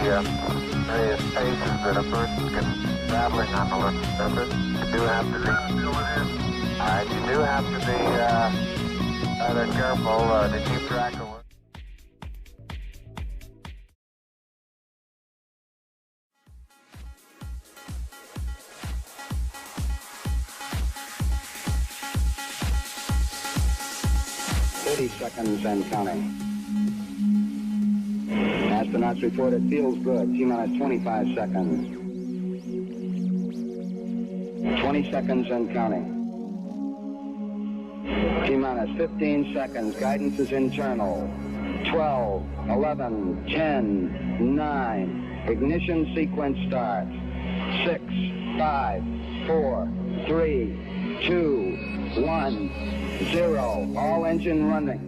various paces that a person can traveling on the lunar surface. You do have to be, you do have to be rather careful to keep track of. Seconds and counting. Astronauts report it feels good. T-minus 25 seconds. 20 seconds and counting. T-minus 15 seconds. Guidance is internal. 12, 11, 10, 9. Ignition sequence starts. 6, 5, 4, 3, 2, 1. 0. All engine running.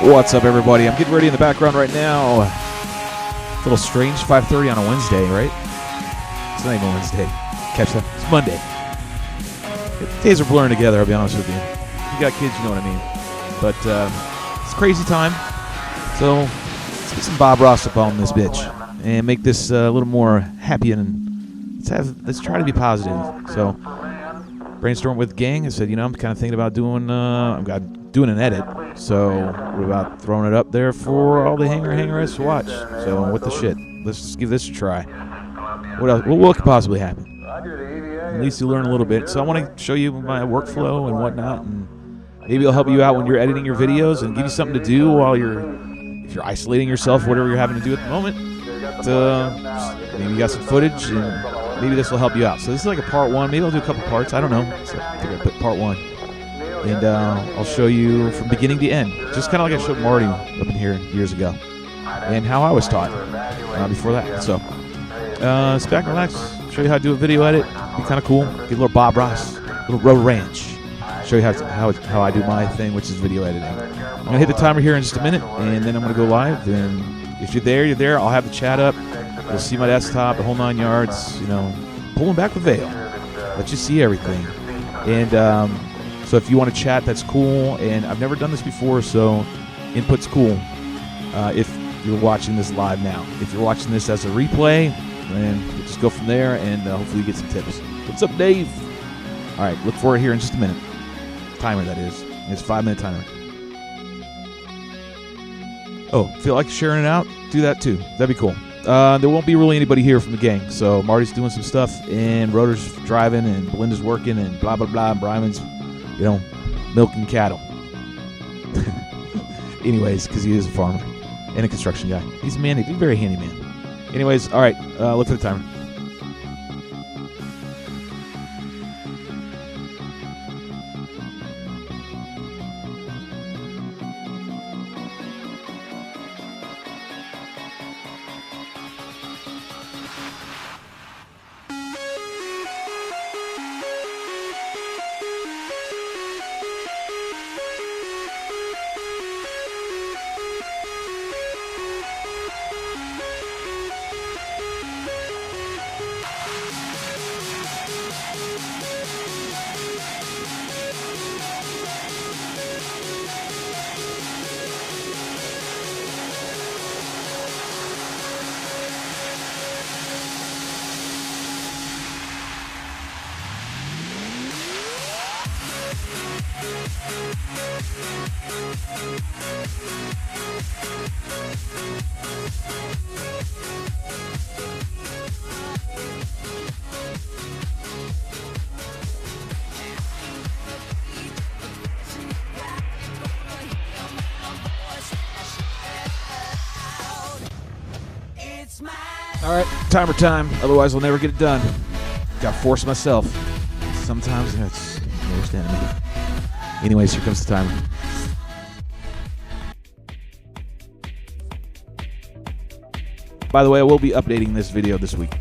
What's up, everybody? I'm getting ready in the background right now. A little strange, 5:30 on a Wednesday, right? It's not even Wednesday. Catch that? It's Monday. Days are blurring together, I'll be honest with you. If you got kids, you know what I mean. But it's a crazy time. So let's get some Bob Ross up on this bitch and make this a little more happy, and let's try to be positive. So brainstorm with gang. I said, I'm kind of thinking about doing an edit. So we're about throwing it up there for all the hangarettes to watch. So what the shit? Let's just give this a try. What else? What could possibly happen? At least you learn a little bit. So I want to show you my workflow and whatnot, and maybe it'll help you out when you're editing your videos and give you something to do while if you're isolating yourself, whatever you're having to do at the moment. Maybe you got some footage, and maybe this will help you out. So this is like a part one. Maybe I'll do a couple parts. I don't know. So I think I'll put part one. And I'll show you from beginning to end, just kind of like I showed Marty up in here years ago, and how I was taught before that. So sit back and relax, show you how to do a video edit, be kind of cool, get a little Bob Ross, a little Road Ranch, show you how I do my thing, which is video editing. I'm going to hit the timer here in just a minute, and then I'm going to go live, and if you're there, you're there. I'll have the chat up, you'll see my desktop, the whole 9 yards, pulling back the veil, let you see everything. And so if you want to chat, that's cool. And I've never done this before, so input's cool if you're watching this live now. If you're watching this as a replay, then we'll just go from there, and hopefully you get some tips. What's up, Dave? All right, look for it here in just a minute. Timer, that is. It's a 5-minute timer. Oh, feel like sharing it out? Do that too. That'd be cool. There won't be really anybody here from the gang. So Marty's doing some stuff, and Rotor's driving, and Belinda's working, and blah, blah, blah. And Brian's milking cattle. Anyways, because he is a farmer and a construction guy. He's a man. He's a very handy man. Anyways, all right, look for the timer. All right, timer time. Otherwise, we'll never get it done. Got to force myself. Sometimes that's the worst enemy. Anyways, here comes the timer. By the way, I will be updating this video this week.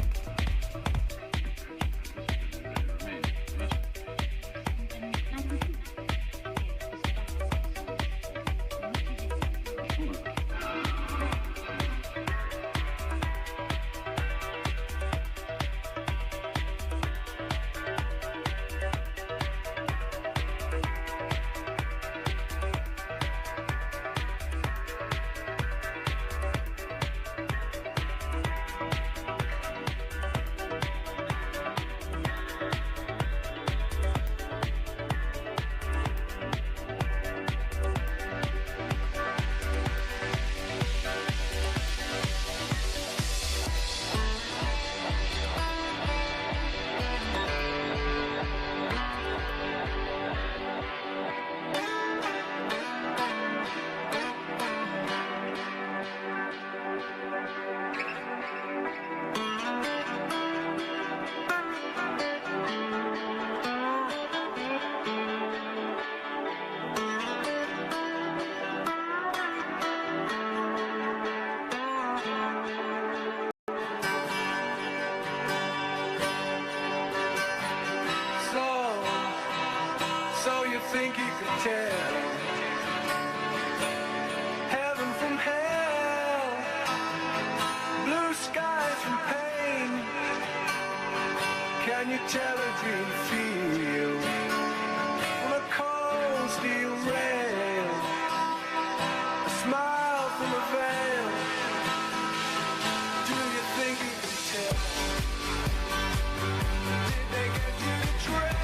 So you think you could tell heaven from hell, blue skies from pain? Can you tell a green field from a cold steel rail, a smile from a veil? Do you think you can tell? Did they get you to trade?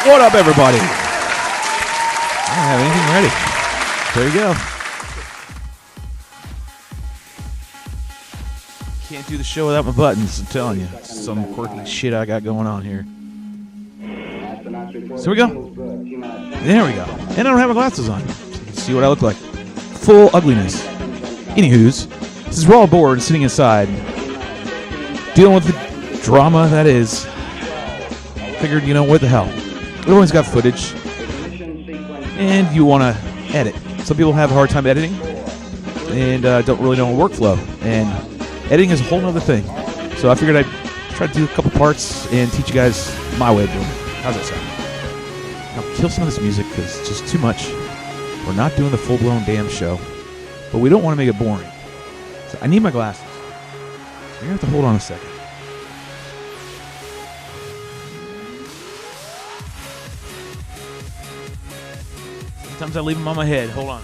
What up, everybody? I don't have anything ready. There you go. Can't do the show without my buttons, I'm telling you. Some quirky shit I got going on here. So we go. There we go. And I don't have my glasses on. So you can see what I look like. Full ugliness. Anywho's, this is Raw Board sitting inside, dealing with the drama that is. Figured, what the hell. Everyone's got footage, and you want to edit. Some people have a hard time editing, and don't really know a workflow. And editing is a whole other thing. So I figured I'd try to do a couple parts and teach you guys my way of doing it. How's that sound? Now kill some of this music because it's just too much. We're not doing the full-blown damn show, but we don't want to make it boring. So I need my glasses. You're going to have to hold on a second. Sometimes I leave them on my head. Hold on.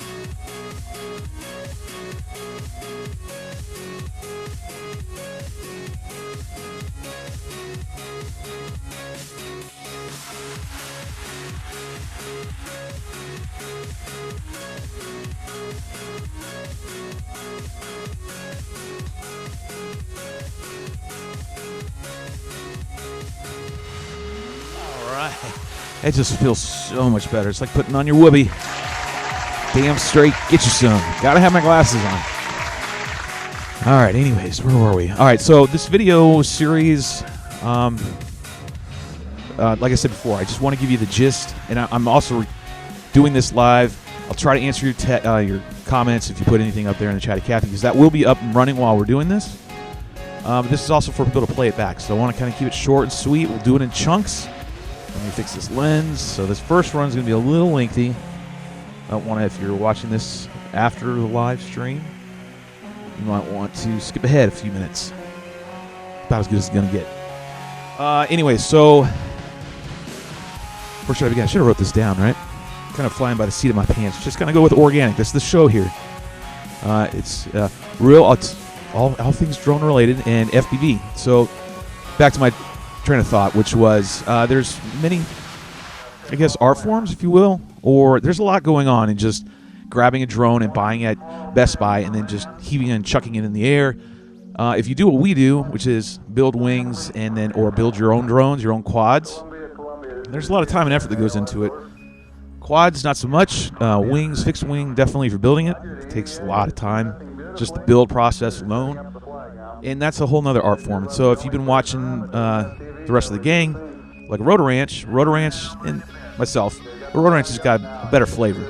It just feels so much better. It's like putting on your whoopee. Damn straight, get you some. Gotta have my glasses on. All right, anyways, where were we? All right, so this video series, like I said before, I just want to give you the gist, and I'm also doing this live. I'll try to answer your comments if you put anything up there in the chatty Cathy, because that will be up and running while we're doing this. This is also for people to play it back, so I want to kind of keep it short and sweet. We'll do it in chunks. Let me fix this lens. So this first run is going to be a little lengthy. I don't want to, if you're watching this after the live stream, you might want to skip ahead a few minutes. About as good as it's going to get. Anyway, so where should I begin? I should have wrote this down, right? Kind of flying by the seat of my pants. Just going to go with organic. That's the show here. It's real. It's all things drone related and FPV. So back to my train of thought, which was there's many, I guess, art forms, if you will, or there's a lot going on in just grabbing a drone and buying it at Best Buy and then just heaving it and chucking it in the air. If you do what we do, which is build wings and then or build your own drones, your own quads, there's a lot of time and effort that goes into it. Quads, not so much. Wings, fixed wing, definitely if you're building it. It takes a lot of time, just the build process alone. And that's a whole nother art form. So if you've been watching the rest of the gang, like Rotor Ranch and myself, Rotor Ranch has got a better flavor.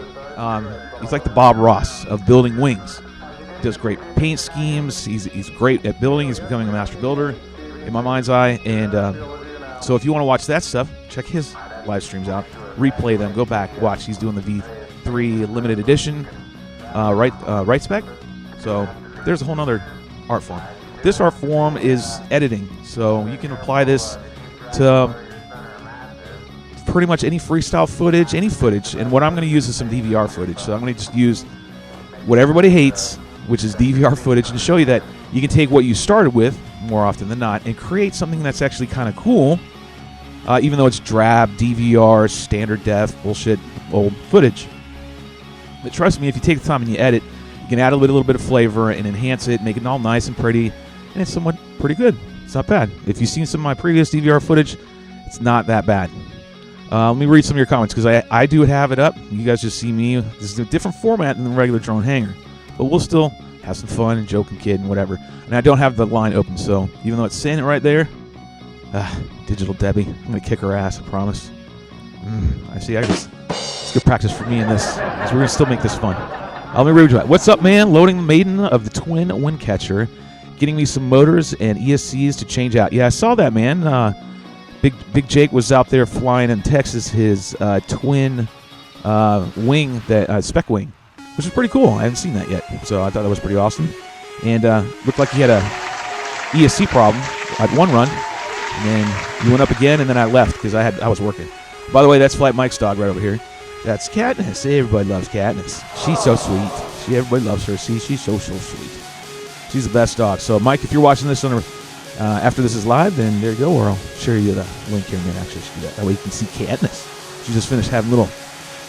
He's like the Bob Ross of building wings. He does great paint schemes. He's great at building. He's becoming a master builder in my mind's eye. And so if you want to watch that stuff, check his live streams out. Replay them. Go back, watch. He's doing the V3 limited edition right spec. So there's a whole nother art form. This art form is editing, so you can apply this to pretty much any freestyle footage, any footage. And what I'm going to use is some DVR footage. So I'm going to just use what everybody hates, which is DVR footage, and show you that you can take what you started with, more often than not, and create something that's actually kind of cool, even though it's drab, DVR, standard def, bullshit, old footage. But trust me, if you take the time and you edit, you can add a little bit of flavor and enhance it, make it all nice and pretty. And it's somewhat pretty good. It's not bad. If you've seen some of my previous DVR footage, it's not that bad. Let me read some of your comments, because I do have it up. You guys just see me. This is a different format than the regular drone hangar. But we'll still have some fun and joke and kid and whatever. And I don't have the line open, so even though it's saying it right there, Digital Debbie, I'm going to kick her ass, I promise. It's good practice for me in this, because we're going to still make this fun. Let me read you. What's up, man? Loading the maiden of the twin wind catcher. Getting me some motors and ESCs to change out. Yeah, I saw that, man. Big Jake was out there flying in Texas his twin wing, that spec wing, which is pretty cool. I haven't seen that yet, so I thought that was pretty awesome. And looked like he had a ESC problem at one run, and then he went up again, and then I left because I was working. By the way, that's Flight Mike's dog right over here. That's Katniss. Everybody loves Katniss. She's so sweet. Everybody loves her. See, she's so sweet. She's the best dog. So, Mike, if you're watching this on After this is live, then there you go, or I'll share you the link here. And actually do that. That way you can see Katniss. She just finished having a little,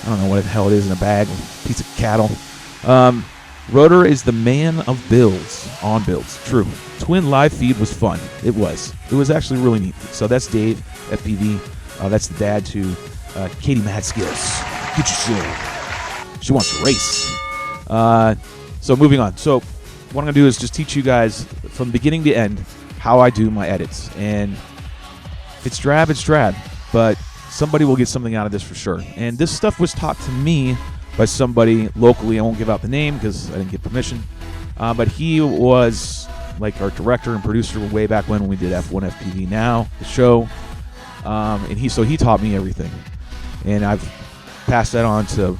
I don't know what the hell it is in a bag, a piece of cattle. Rotor is the man of builds, on builds. True. Twin live feed was fun. It was. It was actually really neat. So that's Dave, FPV. That's the dad to Katie Mad Skills. Get your shit. She wants to race. So moving on. So what I'm going to do is just teach you guys from beginning to end how I do my edits. And if it's drab, it's drab. But somebody will get something out of this for sure. And this stuff was taught to me by somebody locally. I won't give out the name because I didn't get permission. But he was like our director and producer way back when we did F1 FPV Now, the show. And he taught me everything. And I've passed that on to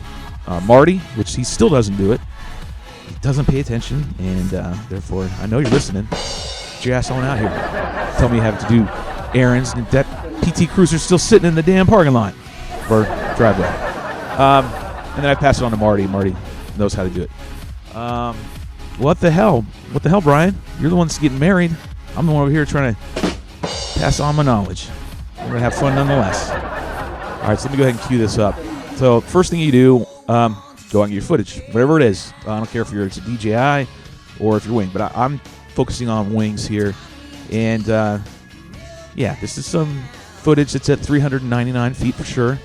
Marty, which he still doesn't do it. He doesn't pay attention, and therefore, I know you're listening. Get your ass on out here. Tell me you have to do errands, and that PT Cruiser's still sitting in the damn parking lot or driveway. And then I pass it on to Marty. Marty knows how to do it. What the hell? What the hell, Brian? You're the one that's getting married. I'm the one over here trying to pass on my knowledge. We're going to have fun nonetheless. All right, so let me go ahead and cue this up. So first thing you do, go out and get your footage, whatever it is. I don't care if it's a DJI or if you're wing, but I'm focusing on wings here. And, yeah, this is some footage that's at 399 feet for sure.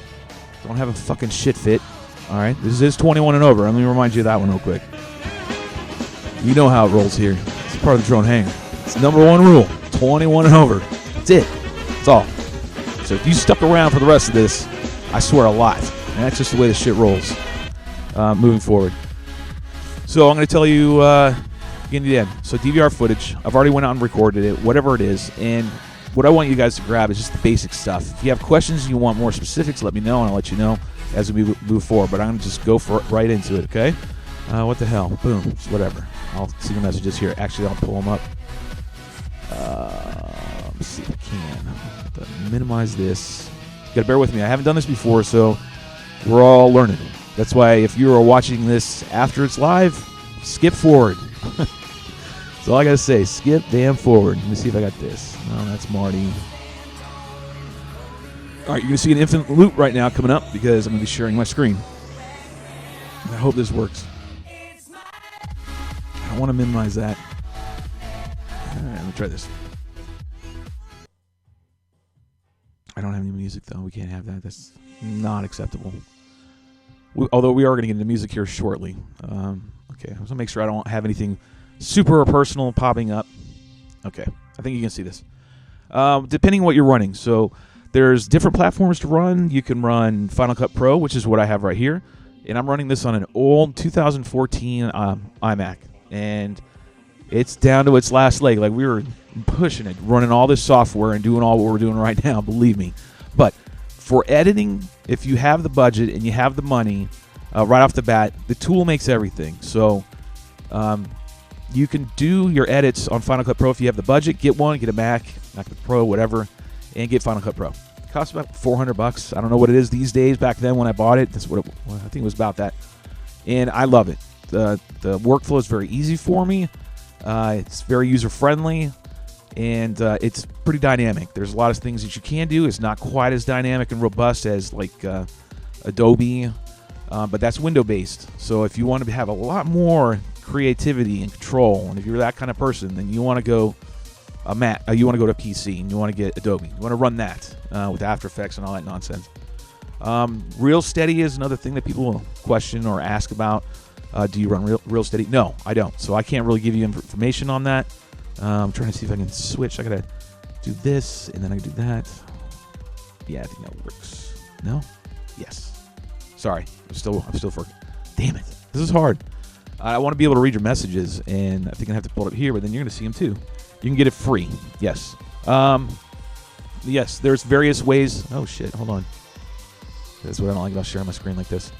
Don't have a fucking shit fit. All right, this is 21 and over. Let me remind you of that one real quick. You know how it rolls here. It's part of the drone hangar. It's the number one rule, 21 and over. That's it. That's all. So if you stuck around for the rest of this, I swear a lot. And that's just the way the shit rolls moving forward. So I'm going to tell you beginning to the end. So DVR footage, I've already went out and recorded it, whatever it is. And what I want you guys to grab is just the basic stuff. If you have questions and you want more specifics, let me know, and I'll let you know as we move forward. But I'm going to just go right into it, okay? What the hell? Boom. It's whatever. I'll see the messages here. Actually, I'll pull them up. Let's see if I can. Minimize this. You got to bear with me. I haven't done this before, so we're all learning. That's why if you are watching this after it's live, skip forward. That's all I got to say. Skip damn forward. Let me see if I got this. No, that's Marty. All right, you're going to see an infinite loop right now coming up because I'm going to be sharing my screen. I hope this works. I don't want to minimize that. All right, let me try this. I don't have any music, though. We can't have that. That's not acceptable. Although we are going to get into music here shortly. Okay, I'm going to make sure I don't have anything super personal popping up. Okay, I think you can see this. Depending on what you're running. So there's different platforms to run. You can run Final Cut Pro, which is what I have right here. And I'm running this on an old 2014 iMac. And it's down to its last leg. Like, we were pushing it, running all this software and doing all what we're doing right now, believe me. But for editing, if you have the budget and you have the money right off the bat, the tool makes everything. So you can do your edits on Final Cut Pro if you have the budget. Get one, get a Mac Pro, whatever, and get Final Cut Pro. It costs about $400. I don't know what it is these days. Back then when I bought it, that's what I think it was about that. And I love it. The workflow is very easy for me. It's very user-friendly, and it's pretty dynamic. There's a lot of things that you can do. It's not quite as dynamic and robust as like Adobe, but that's window-based. So if you want to have a lot more creativity and control, and if you're that kind of person, then you want to go a Mac. You want to go to PC, and you want to get Adobe. You want to run that with After Effects and all that nonsense. Real Steady is another thing that people will question or ask about. Do you run Real Steady? No, I don't. So I can't really give you information on that. I'm trying to see if I can switch. I gotta do this, and then I can do that. Yeah, I think that works. No? Yes. Sorry, I'm still for. Damn it, this is hard. I want to be able to read your messages, and I think I have to pull it up here, but then you're gonna see them too. You can get it free. Yes. Yes. There's various ways. Oh shit! Hold on. That's what I don't like about sharing my screen like this.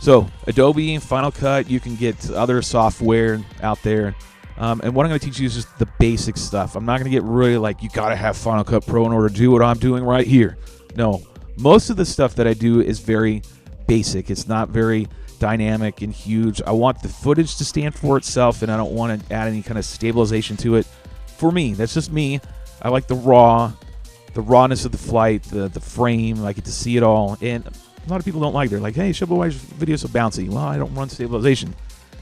So Adobe, Final Cut, you can get other software out there. And what I'm going to teach you is just the basic stuff. I'm not going to get really like, you got to have Final Cut Pro in order to do what I'm doing right here. No, most of the stuff that I do is very basic. It's not very dynamic and huge. I want the footage to stand for itself, and I don't want to add any kind of stabilization to it. for me. That's just me. I like the rawness of the flight, the frame. I get to see it all. And a lot of people don't like it. They're like, hey, Shobo, why is your video so bouncy? Well, I don't run stabilization.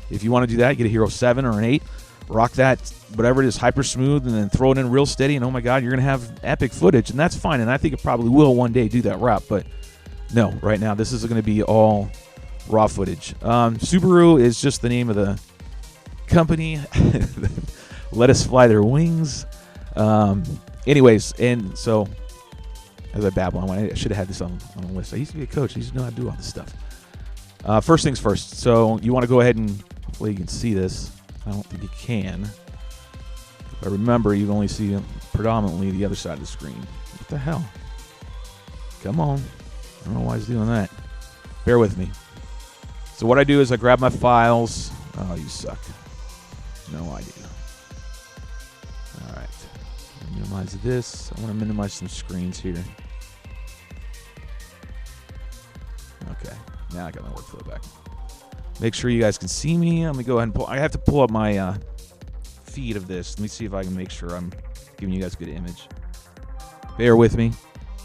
If you want to do that, get a Hero 7 or an 8. Rock that, whatever it is, hyper smooth, and then throw it in real steady. And oh my God, you're going to have epic footage. And that's fine. And I think it probably will one day do that route. But no, right now, this is going to be all raw footage. Subaru is just the name of the company. Let us fly their wings. Anyways, and so as I babble on, I should have had this on the list. I used to be a coach. I used to know how to do all this stuff. First things first. So you want to go ahead and hopefully you can see this. I don't think you can. But remember, you can only see predominantly the other side of the screen. What the hell? Come on. I don't know why he's doing that. Bear with me. So what I do is I grab my files. Oh, you suck. No idea. All right. Minimize this. I want to minimize some screens here. Okay. Now I got my workflow back. Make sure you guys can see me. Let me go ahead and pull. I have to pull up my feed of this. Let me see if I can make sure I'm giving you guys a good image. Bear with me.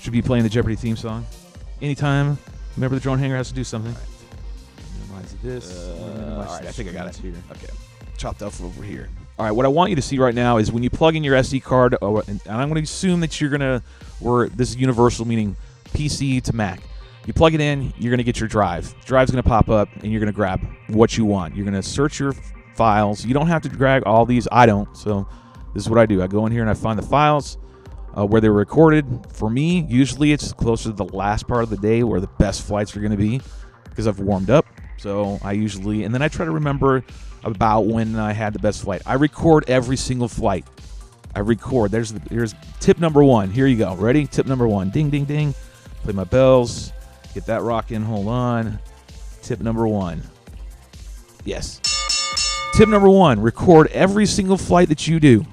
Should be playing the Jeopardy theme song. Anytime. Remember, the drone hangar has to do something. Minimize this. Minimize all right, I think I got it. Here. Okay. Chopped off over here. All right. What I want you to see right now is when you plug in your SD card, and I'm going to assume that you're going to, this is universal, meaning PC to Mac. You plug it in, you're going to get your drive. The drive's going to pop up, and you're going to grab what you want. You're going to search your files. You don't have to drag all these. I don't. So this is what I do. I go in here and I find the files where they were recorded. For me, usually it's closer to the last part of the day where the best flights are going to be because I've warmed up. So I usually, and then I try to remember about when I had the best flight. I record every single flight. I record. Here's tip number one. Here you go. Ready? Tip number one. Ding, ding, ding. Play my bells. Get that rocking. Hold on. Tip number one. Yes. Tip number one, record every single flight that you do.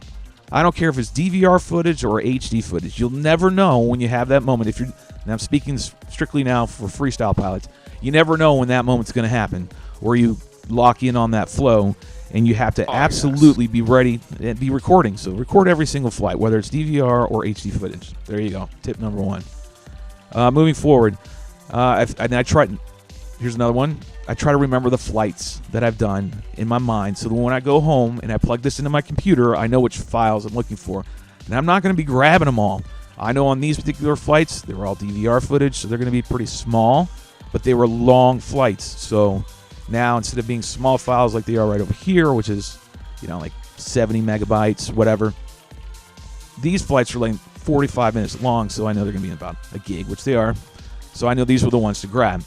I don't care if it's DVR footage or HD footage. You'll never know when you have that moment. And I'm speaking strictly now for freestyle pilots. You never know when that moment's going to happen, where you lock in on that flow, and you have to absolutely be ready and be recording. So record every single flight, whether it's DVR or HD footage. There you go. Tip number one. Moving forward. Here's another one. I try to remember the flights that I've done in my mind, so that when I go home and I plug this into my computer, I know which files I'm looking for. And I'm not going to be grabbing them all. I know on these particular flights, they were all DVR footage, so they're going to be pretty small, but they were long flights. So now, instead of being small files like they are right over here, which is, like 70 megabytes, whatever, these flights are like 45 minutes long, so I know they're going to be about a gig, which they are. So I know these were the ones to grab.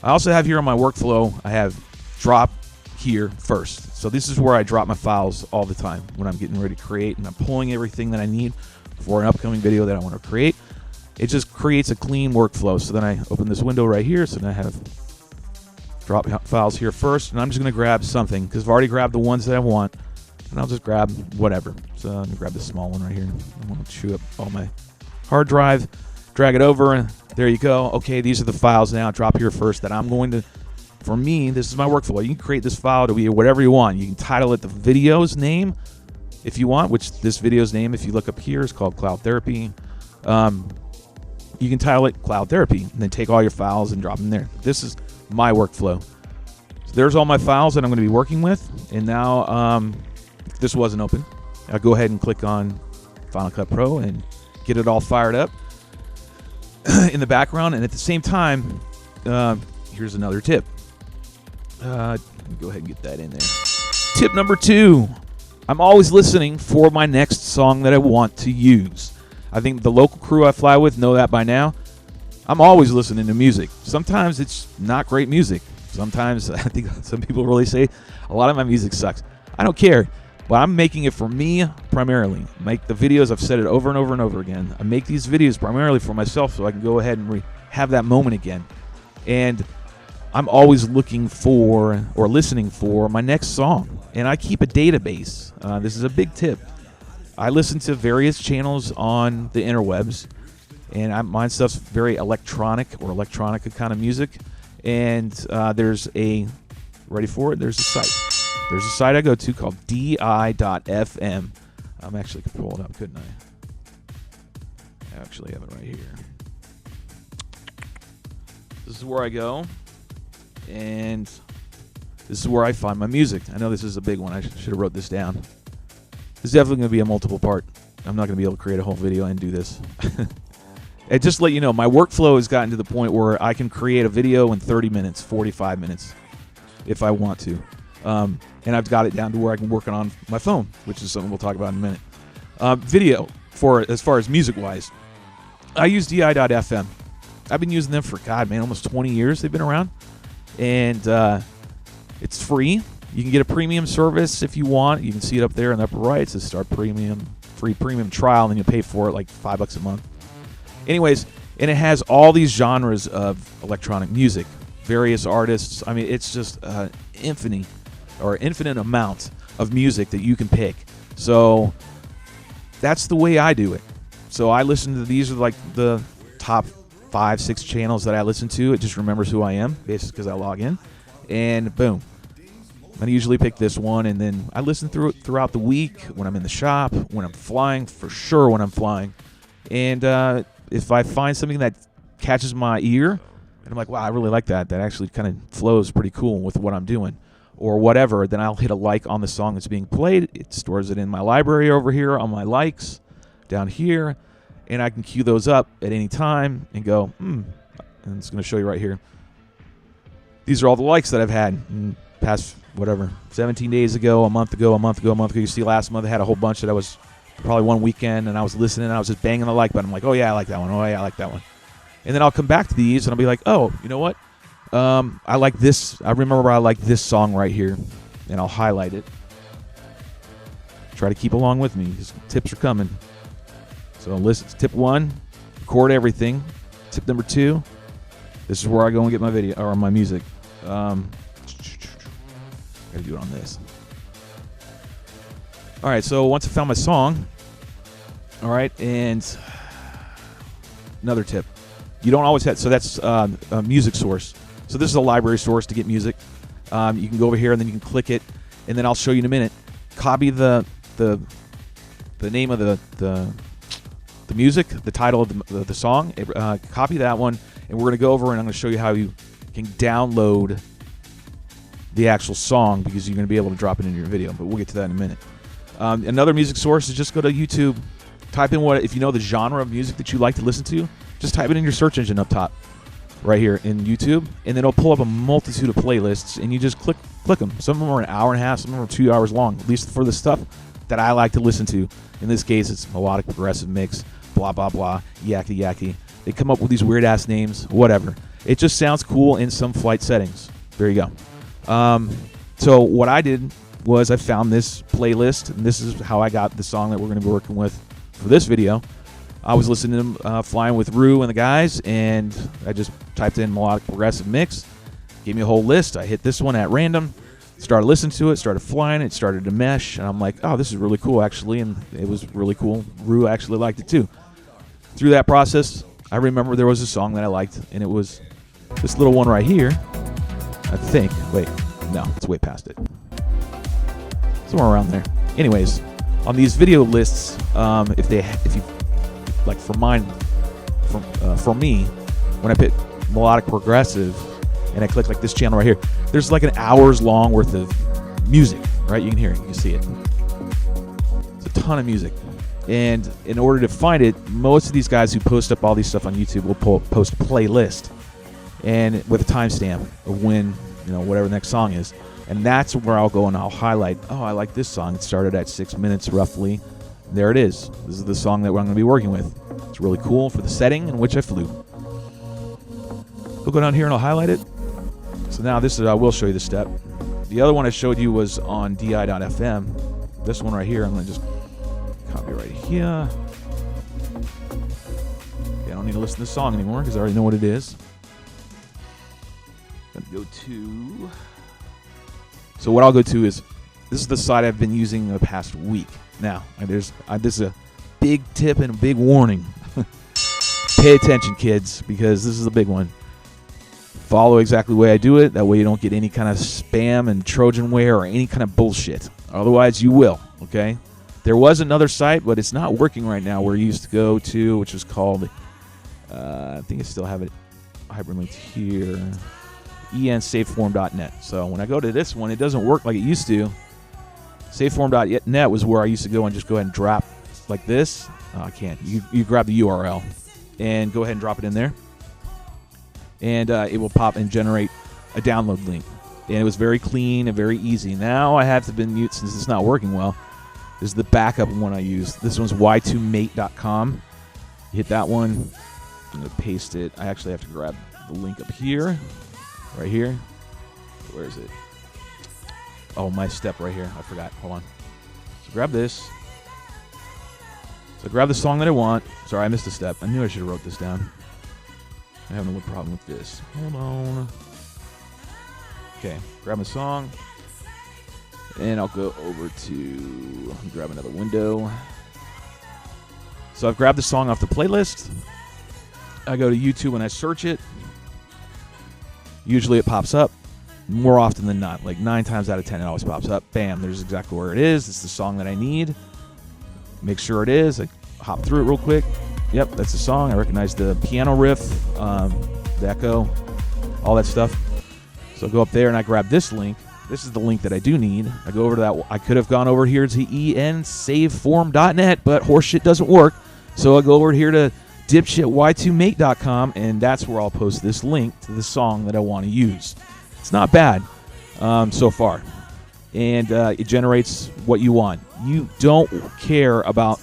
I also have here on my workflow, I have drop here first. So this is where I drop my files all the time when I'm getting ready to create, and I'm pulling everything that I need for an upcoming video that I want to create. It just creates a clean workflow. So then I open this window right here. So then I have drop files here first, and I'm just going to grab something because I've already grabbed the ones that I want, and I'll just grab whatever. So I'm going to grab this small one right here. I'm going to chew up all my hard drive, drag it over, and there you go. Okay, these are the files now. Drop here first that I'm going to, for me, this is my workflow. You can create this file to be whatever you want. You can title it the video's name if you want, which this video's name, if you look up here, is called Cloud Therapy. You can title it Cloud Therapy and then take all your files and drop them there. This is my workflow. So there's all my files that I'm going to be working with. And now, if this wasn't open, I'll go ahead and click on Final Cut Pro and get it all fired up in the background. And at the same time, here's another tip. Go ahead and get that in there. Tip number 2, I'm always listening for my next song that I want to use. I think the local crew I fly with know that by now. I'm always listening to music. Sometimes it's not great music. Sometimes I think some people really say a lot of my music sucks. I don't care. But I'm making it for me primarily. Make the videos, I've said it over and over and over again. I make these videos primarily for myself so I can go ahead and have that moment again. And I'm always looking for or listening for my next song. And I keep a database. This is a big tip. I listen to various channels on the interwebs. And my stuff's very electronic or electronica kind of music. And there's a, ready for it? There's a site. There's a site I go to called di.fm. I'm actually could pull it up, couldn't I? I actually have it right here. This is where I go, and this is where I find my music. I know this is a big one. I should have wrote this down. This is definitely going to be a multiple part. I'm not going to be able to create a whole video and do this. And just to let you know, my workflow has gotten to the point where I can create a video in 30 minutes, 45 minutes, if I want to. And I've got it down to where I can work it on my phone, which is something we'll talk about in a minute. Video, as far as music-wise, I use DI.FM. I've been using them for, God, man, almost 20 years they've been around. And it's free. You can get a premium service if you want. You can see it up there in the upper right. It says start premium, free premium trial, and then you pay for it like $5 a month. Anyways, and it has all these genres of electronic music, various artists. I mean, it's just infinite amount of music that you can pick. So that's the way I do it. So I listen to, these are like the top 5-6 channels that I listen to. It just remembers who I am, basically because I log in, and boom. I usually pick this one, and then I listen through it throughout the week, when I'm in the shop, when I'm flying, for sure when I'm flying. And if I find something that catches my ear, and I'm like, wow, I really like that. That actually kind of flows pretty cool with what I'm doing, or whatever, then I'll hit a like on the song that's being played. It stores it in my library over here on my likes down here, and I can queue those up at any time and go, and it's going to show you right here. These are all the likes that I've had in past, whatever, 17 days ago, a month ago. You see last month I had a whole bunch that I was probably one weekend, and I was listening, and I was just banging the like button. I'm like, oh yeah, I like that one. Oh yeah, I like that one. And then I'll come back to these, and I'll be like, oh, you know what? I like this. I remember I like this song right here, and I'll highlight it. Try to keep along with me, because tips are coming. So listen, tip 1, record everything. Tip number 2, this is where I go and get my video or my music. Gotta do it on this. All right, so once I found my song, all right, and another tip, you don't always have, so that's a music source. So this is a library source to get music. You can go over here and then you can click it, and then I'll show you in a minute. Copy the name of the music, the title of the song. Copy that one, and we're gonna go over and I'm gonna show you how you can download the actual song, because you're gonna be able to drop it into your video. But we'll get to that in a minute. Another music source is just go to YouTube, type in if you know the genre of music that you like to listen to, just type it in your search engine up top, right here in YouTube, and then it'll pull up a multitude of playlists, and you just click them. Some of them are an hour and a half, some of them are 2 hours long, at least for the stuff that I like to listen to. In this case, it's melodic, progressive mix, blah, blah, blah, yakky, yakky. They come up with these weird-ass names, whatever. It just sounds cool in some flight settings. There you go. So what I did was I found this playlist, and this is how I got the song that we're going to be working with for this video. I was listening to Flying with Rue and the guys, and I just typed in melodic progressive mix. Gave me a whole list. I hit this one at random, started listening to it, started flying, it started to mesh, and I'm like, oh, this is really cool, actually, and it was really cool. Rue actually liked it, too. Through that process, I remember there was a song that I liked, and it was this little one right here, I think. Wait, no, it's way past it. Somewhere around there. Anyways, on these video lists, if you like, for mine, for me, when I put melodic progressive and I click like this channel right here, there's like an hour's long worth of music, right? You can hear it, you can see it. It's a ton of music. And in order to find it, most of these guys who post up all these stuff on YouTube will post a playlist, and with a timestamp of when, whatever the next song is. And that's where I'll go and I'll highlight, oh, I like this song. It started at 6 minutes roughly. There it is. This is the song that I'm going to be working with. It's really cool for the setting in which I flew. We'll go down here and I'll highlight it. So now this is, I will show you the step. The other one I showed you was on DI.FM. This one right here, I'm going to just copy right here. Okay, I don't need to listen to this song anymore because I already know what it is. I'm going to go to... So what I'll go to is, this is the site I've been using the past week. Now, this is a big tip and a big warning. Pay attention, kids, because this is a big one. Follow exactly the way I do it. That way you don't get any kind of spam and Trojanware or any kind of bullshit. Otherwise, you will, okay? There was another site, but it's not working right now, where you used to go to, which was called, I think I still have it hyperlinked here, ensaveform.net. So when I go to this one, it doesn't work like it used to. Saveform.net was where I used to go and just go ahead and drop like this. I can't. You grab the URL and go ahead and drop it in there, and it will pop and generate a download link. And it was very clean and very easy. Now I have to been mute since it's not working well. This is the backup one I use. This one's y2mate.com. You hit that one. I'm going to paste it. I actually have to grab the link up here. Right here. Where is it? Oh, my step right here. I forgot. Hold on. So grab this. So grab the song that I want. Sorry, I missed a step. I knew I should have wrote this down. I'm having a little problem with this. Hold on. Okay, grab my song. And I'll go over to grab another window. So I've grabbed the song off the playlist. I go to YouTube and I search it. Usually it pops up. More often than not, like 9 times out of 10, it always pops up. Bam, there's exactly where it is. It's the song that I need. Make sure it is. I hop through it real quick. Yep, that's the song. I recognize the piano riff, the echo, all that stuff. So I go up there and I grab this link. This is the link that I do need. I go over to that. I could have gone over here to ensaveform.net, but horseshit doesn't work. So I go over here to dipshity2mate.com, and that's where I'll post this link to the song that I want to use. It's not bad so far. And it generates what you want. You don't care about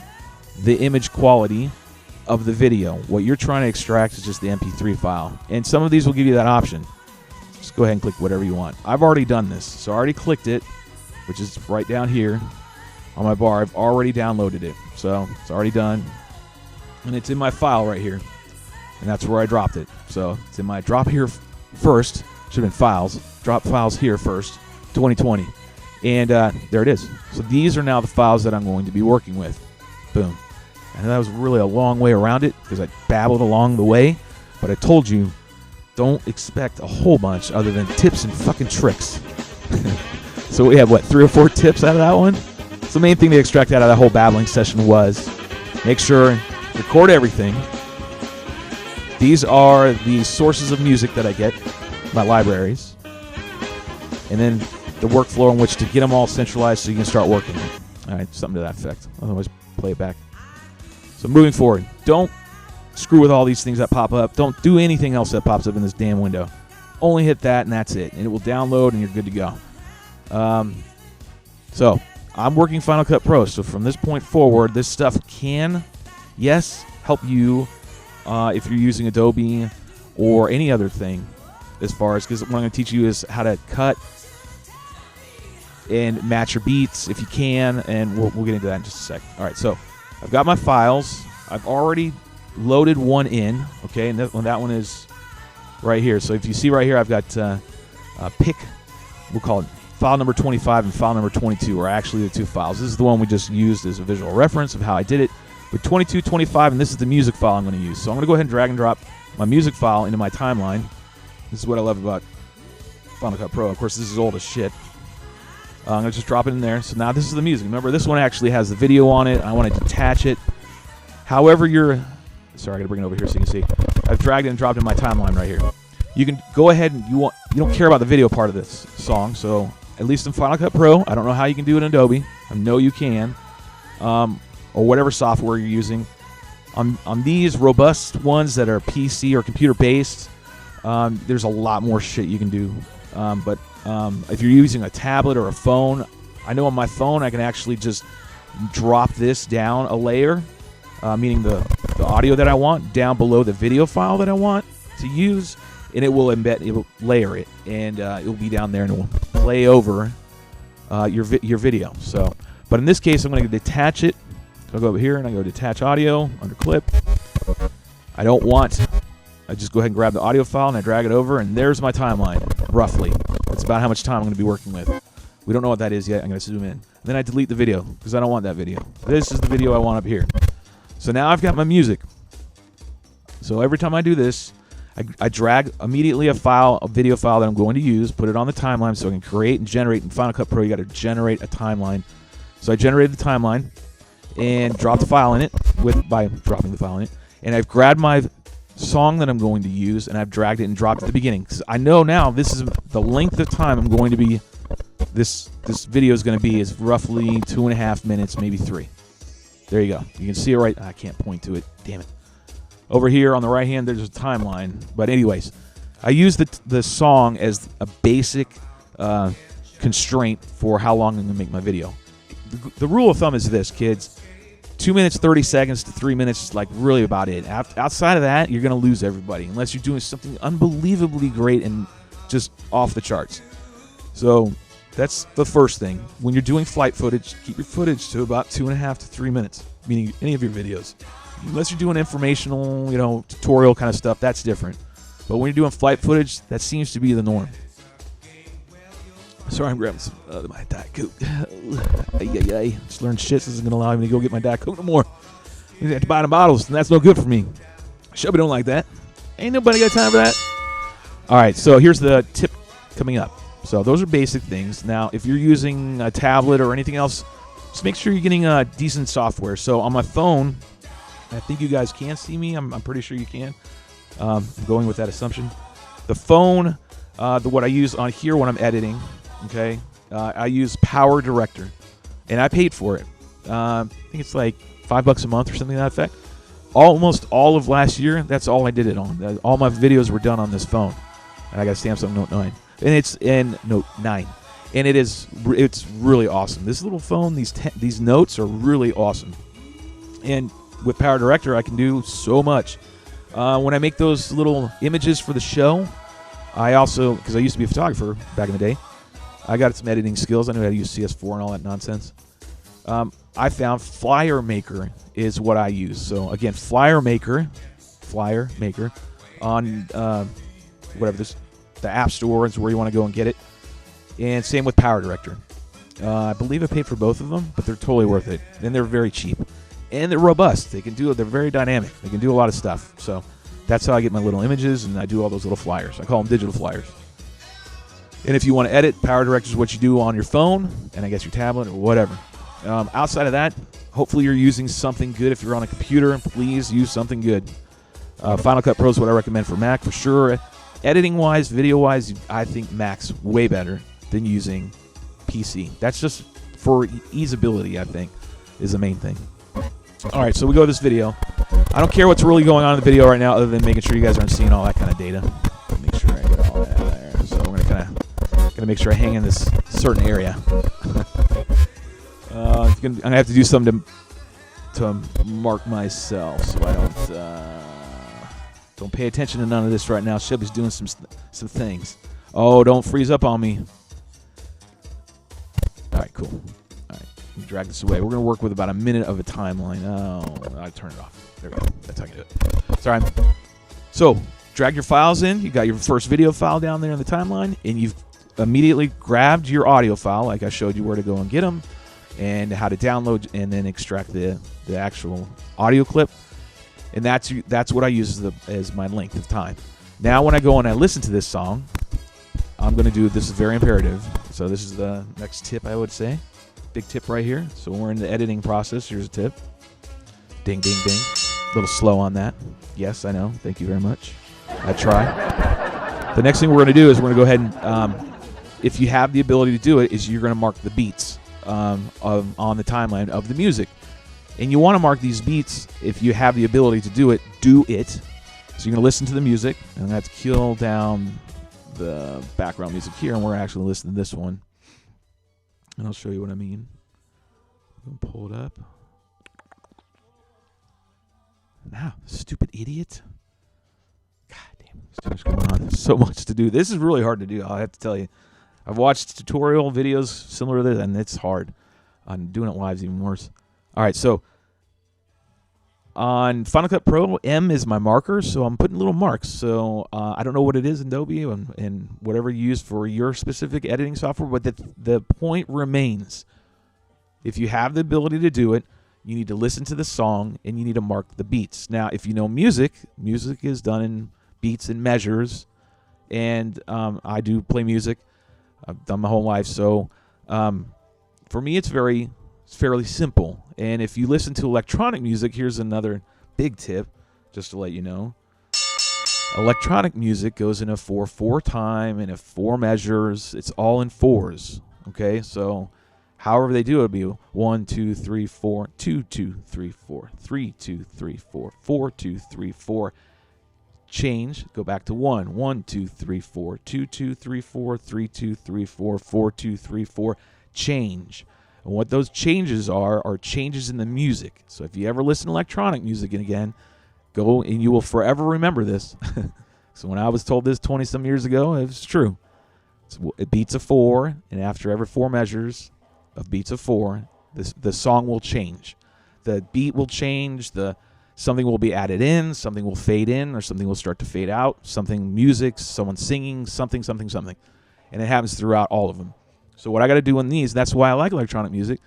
the image quality of the video. What you're trying to extract is just the MP3 file. And some of these will give you that option. Just go ahead and click whatever you want. I've already done this. So I already clicked it, which is right down here on my bar. I've already downloaded it. So it's already done. And it's in my file right here. And that's where I dropped it. So it's in my drop here first. Should have been files. Drop files here first. 2020. And there it is. So these are now the files that I'm going to be working with. Boom. And that was really a long way around it because I babbled along the way. But I told you, don't expect a whole bunch other than tips and fucking tricks. So we have, what, 3 or 4 tips out of that one? So the main thing to extract out of that whole babbling session was make sure, record everything. These are the sources of music that I get, my libraries. And then the workflow in which to get them all centralized so you can start working. All right, something to that effect. Otherwise, play it back. So moving forward, don't screw with all these things that pop up. Don't do anything else that pops up in this damn window. Only hit that and that's it. And it will download and you're good to go. So I'm working Final Cut Pro. So from this point forward, this stuff can, yes, help you if you're using Adobe or any other thing as far as, because what I'm going to teach you is how to cut and match your beats if you can, and we'll get into that in just a sec. All right, so I've got my files. I've already loaded one in, okay, and that one is right here. So if you see right here, I've got pick, we'll call it file number 25 and file number 22 are actually the 2 files. This is the one we just used as a visual reference of how I did it. But 22, 25, and this is the music file I'm going to use. So I'm going to go ahead and drag and drop my music file into my timeline. This is what I love about Final Cut Pro. Of course, this is old as shit. I'm going to just drop it in there. So now this is the music. Remember, this one actually has the video on it. I want to detach it. However you're... Sorry, I got to bring it over here so you can see. I've dragged it and dropped it in my timeline right here. You can go ahead and you don't care about the video part of this song. So at least in Final Cut Pro, I don't know how you can do it in Adobe. I know you can. Or whatever software you're using. On these robust ones that are PC or computer-based, there's a lot more shit you can do. But if you're using a tablet or a phone, I know on my phone I can actually just drop this down a layer, meaning the audio that I want, down below the video file that I want to use, and it will embed, it will layer it, and it will be down there and it will play over your video. So, but in this case, I'm going to detach it. So I'll go over here and I go detach audio under clip. I just go ahead and grab the audio file and I drag it over, and there's my timeline, roughly. That's about how much time I'm going to be working with. We don't know what that is yet. I'm going to zoom in. And then I delete the video because I don't want that video. This is the video I want up here. So now I've got my music. So every time I do this, I drag immediately a video file that I'm going to use, put it on the timeline so I can create and generate. In Final Cut Pro, you got to generate a timeline. So I generated the timeline. and drop the file in it by dropping the file in it. And I've grabbed my song that I'm going to use, and I've dragged it and dropped it at the beginning. Because I know now this is the length of time I'm going to be, this video is going to be is roughly 2.5 minutes, maybe 3. There you go. You can see it right. I can't point to it. Damn it. Over here on the right hand, there's a timeline. But anyways, I use the song as a basic constraint for how long I'm going to make my video. The rule of thumb is this, kids. 2 minutes, 30 seconds to 3 minutes is like really about it. Outside of that, you're going to lose everybody unless you're doing something unbelievably great and just off the charts. So that's the first thing. When you're doing flight footage, keep your footage to about 2.5 to 3 minutes, meaning any of your videos. Unless you're doing informational, tutorial kind of stuff, that's different. But when you're doing flight footage, that seems to be the norm. Sorry, I'm grabbing some my Diet Coke. Just learned shit. This isn't going to allow me to go get my Diet Coke no more. You have to buy the bottles, and that's no good for me. Shelby don't like that. Ain't nobody got time for that. All right, so here's the tip coming up. So those are basic things. Now, if you're using a tablet or anything else, just make sure you're getting decent software. So on my phone, I think you guys can see me. I'm pretty sure you can. I'm going with that assumption. The phone, what I use on here when I'm editing, okay, I use Power Director, and I paid for it. I think it's like $5 a month or something to that effect. Almost all of last year, that's all I did it on. All my videos were done on this phone. And I got a Samsung Note 9. And it's in Note 9. And it's really awesome. This little phone, these notes are really awesome. And with Power Director, I can do so much. When I make those little images for the show, I also, because I used to be a photographer back in the day, I got some editing skills. I knew how to use CS4 and all that nonsense. I found Flyer Maker is what I use. So again, Flyer Maker on the App Store is where you want to go and get it. And same with Power Director. I believe I paid for both of them, but they're totally worth it. And they're very cheap. And they're robust. They're very dynamic. They can do a lot of stuff. So that's how I get my little images, and I do all those little flyers. I call them digital flyers. And if you want to edit, Power Director is what you do on your phone, and I guess your tablet or whatever. Outside of that, hopefully you're using something good. If you're on a computer, please use something good. Final Cut Pro is what I recommend for Mac for sure. Editing-wise, video-wise, I think Mac's way better than using PC. That's just for easeability, I think, is the main thing. All right, so we go to this video. I don't care what's really going on in the video right now other than making sure you guys aren't seeing all that kind of data. Make sure I get all that there. So we're going to make sure I hang in this certain area. I'm going to have to do something to mark myself so I don't pay attention to none of this right now. Shelby's doing some things. Oh, don't freeze up on me. All right, cool. All right, drag this away. We're going to work with about a minute of a timeline. Oh, I turn it off. There we go. That's how you do it. Sorry. So, drag your files in. You got your first video file down there in the timeline, and you've immediately grabbed your audio file, like I showed you where to go and get them, and how to download and then extract the actual audio clip. And that's what I use as my length of time. Now, when I go and I listen to this song, I'm going to do, this is very imperative. So this is the next tip, I would say. Big tip right here. So when we're in the editing process, here's a tip. Ding, ding, ding. A little slow on that. Yes, I know. Thank you very much. I try. The next thing we're going to do is we're going to go ahead and, if you have the ability to do it, is you're going to mark the beats on the timeline of the music. And you want to mark these beats, if you have the ability to do it, do it. So you're going to listen to the music, and that's kill down the background music here, and we're actually listening to this one. And I'll show you what I mean. I'm going to pull it up. Now, stupid idiot. God damn, there's too much going on. There's so much to do. This is really hard to do, I'll have to tell you. I've watched tutorial videos similar to this, and it's hard. I'm doing it live is even worse. All right, so on Final Cut Pro, M is my marker, so I'm putting little marks. So I don't know what it is in Adobe and whatever you use for your specific editing software, but the point remains. If you have the ability to do it, you need to listen to the song, and you need to mark the beats. Now, if you know music is done in beats and measures, and I do play music. I've done my whole life, so for me it's very It's fairly simple. And if you listen to electronic music, here's another big tip, just to let you know. Electronic music goes in a 4/4 time and 4 measures. It's all in 4s. Okay, so however they do it, it'll be 1, 2, 3, 4, 2, 2, 3, 4, 3, 2, 3, 4, 4, 2, 3, 4. Change, go back to 1, 1, 2, 3, 4, 2, 2, 3, 4, 3, 2, 3, 4, 4, 2, 3, 4. Change. And what those changes are changes in the music. So if you ever listen to electronic music, and again, go and you will forever remember this. So when I was told this 20-some years ago, it was true. It beats a 4, and after every 4 measures of beats of 4, the song will change. The beat will change. Something will be added in. Something will fade in, or something will start to fade out. Something music, someone singing, something, and it happens throughout all of them. So what I got to do in these, that's why I like electronic music.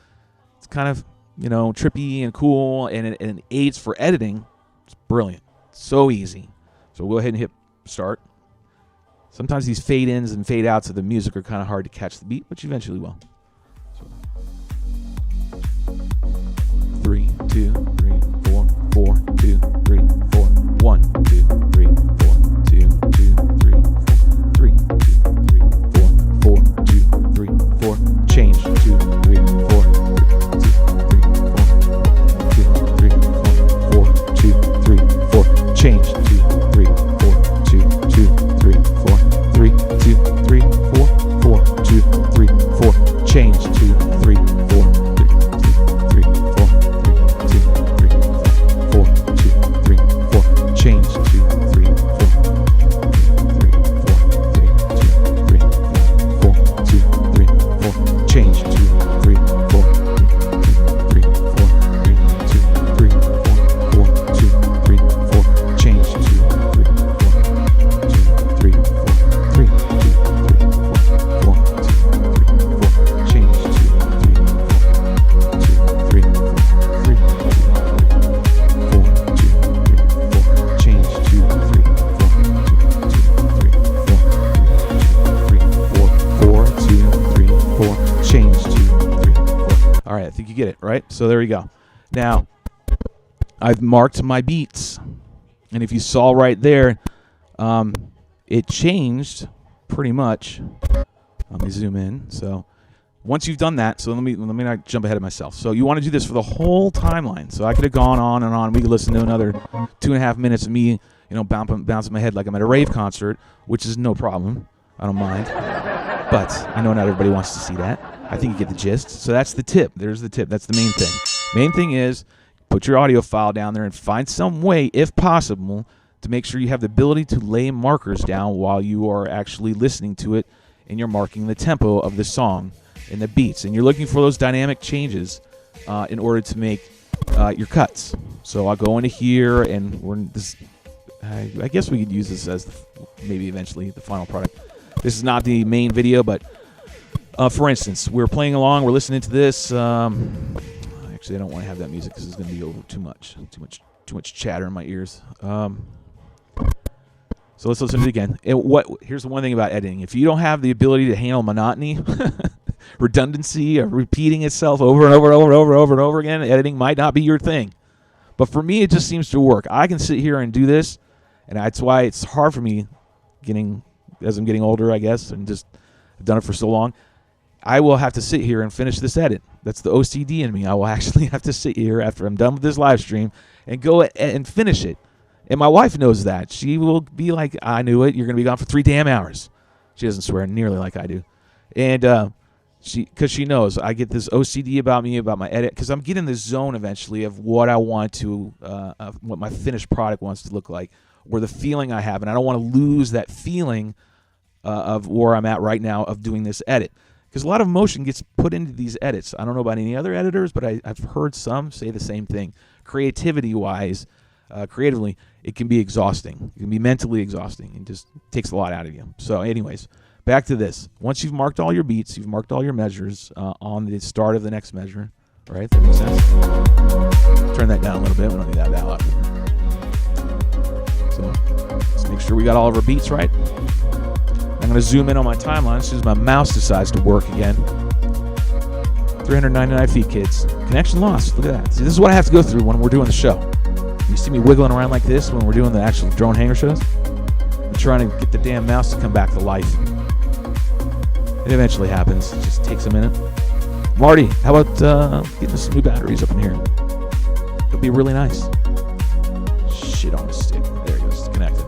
It's kind of trippy and cool, and it aids for editing. It's brilliant. So easy. So we'll go ahead and hit start. Sometimes these fade ins and fade outs of the music are kind of hard to catch the beat, but you eventually will. So 3, 2, 3, 4, 4, 2, 3, 4, 1, 2, 3, 4, 2, 2, 3, 4, 3, 2, 3, 4, 4, 2, 3, 4, change, 2, 3, 4, 2, 3, 4, 4, 2, 3, 4, change, 2, 3, 4, 2, 2, 3, 4, 3, 2, 3, 4, 4, 2, 3, 4, change, 2, 3, 4, 3, 4, 3, 2, 3, 4, 2, 3, 4, change, 2, 3, 4, 3, 4, 2, 3, 4, change, 2, 3, 4, 3, 4, 3, 2, 3, 4, 2, 3, 4, change, 2, 3, 4, 2, 3, 4, 3, 2, 3, 4, 4, 2, 3, 4, change, 2, 3, 4, 2, 3, 4, 3, 4, 2, 3, 4, change, 2, 3, 4, 2, 3, 4, change, 2, 3, 4. All right, I think you get it, right? So there you go. Now, I've marked my beats, and if you saw right there, it changed pretty much. Let me zoom in. So once you've done that, so let me not jump ahead of myself. So you want to do this for the whole timeline. So I could have gone on and on. We could listen to another 2.5 minutes of me, bouncing my head like I'm at a rave concert, which is no problem. I don't mind. But I know not everybody wants to see that. I think you get the gist. So that's the tip. There's the tip. That's the main thing. Main thing is put your audio file down there and find some way, if possible, to make sure you have the ability to lay markers down while you are actually listening to it, and you're marking the tempo of the song and the beats. And you're looking for those dynamic changes in order to make your cuts. So I'll go into here, and I guess we could use this as maybe eventually the final product. This is not the main video, but for instance, we're playing along, we're listening to this. Actually, I don't want to have that music because it's going to be over too much chatter in my ears. So let's listen to it again. Here's the one thing about editing: if you don't have the ability to handle monotony, redundancy, or repeating itself over and over again, editing might not be your thing. But for me, it just seems to work. I can sit here and do this, and that's why it's hard for me as I'm getting older, I guess, and just I've done it for so long. I will have to sit here and finish this edit. That's the OCD in me. I will actually have to sit here after I'm done with this live stream and go and finish it. And my wife knows that. She will be like, I knew it. You're going to be gone for 3 damn hours. She doesn't swear nearly like I do. And because she knows I get this OCD about me, about my edit, because I'm getting the zone eventually of what I want to, what my finished product wants to look like, or the feeling I have. And I don't want to lose that feeling of where I'm at right now of doing this edit. Because a lot of emotion gets put into these edits. I don't know about any other editors, but I've heard some say the same thing. Creativity-wise, creatively, it can be exhausting. It can be mentally exhausting. It just takes a lot out of you. So anyways, back to this. Once you've marked all your beats, you've marked all your measures on the start of the next measure. Right? That makes sense? Turn that down a little bit. We don't need that loud. So let's make sure we got all of our beats right. I'm going to zoom in on my timeline as soon as my mouse decides to work again. 399 feet, kids. Connection lost. Look at that. See, this is what I have to go through when we're doing the show. You see me wiggling around like this when we're doing the actual drone hangar shows? I'm trying to get the damn mouse to come back to life. It eventually happens. It just takes a minute. Marty, how about getting some new batteries up in here? It'll be really nice. Shit on the stick. There it goes. It's connected.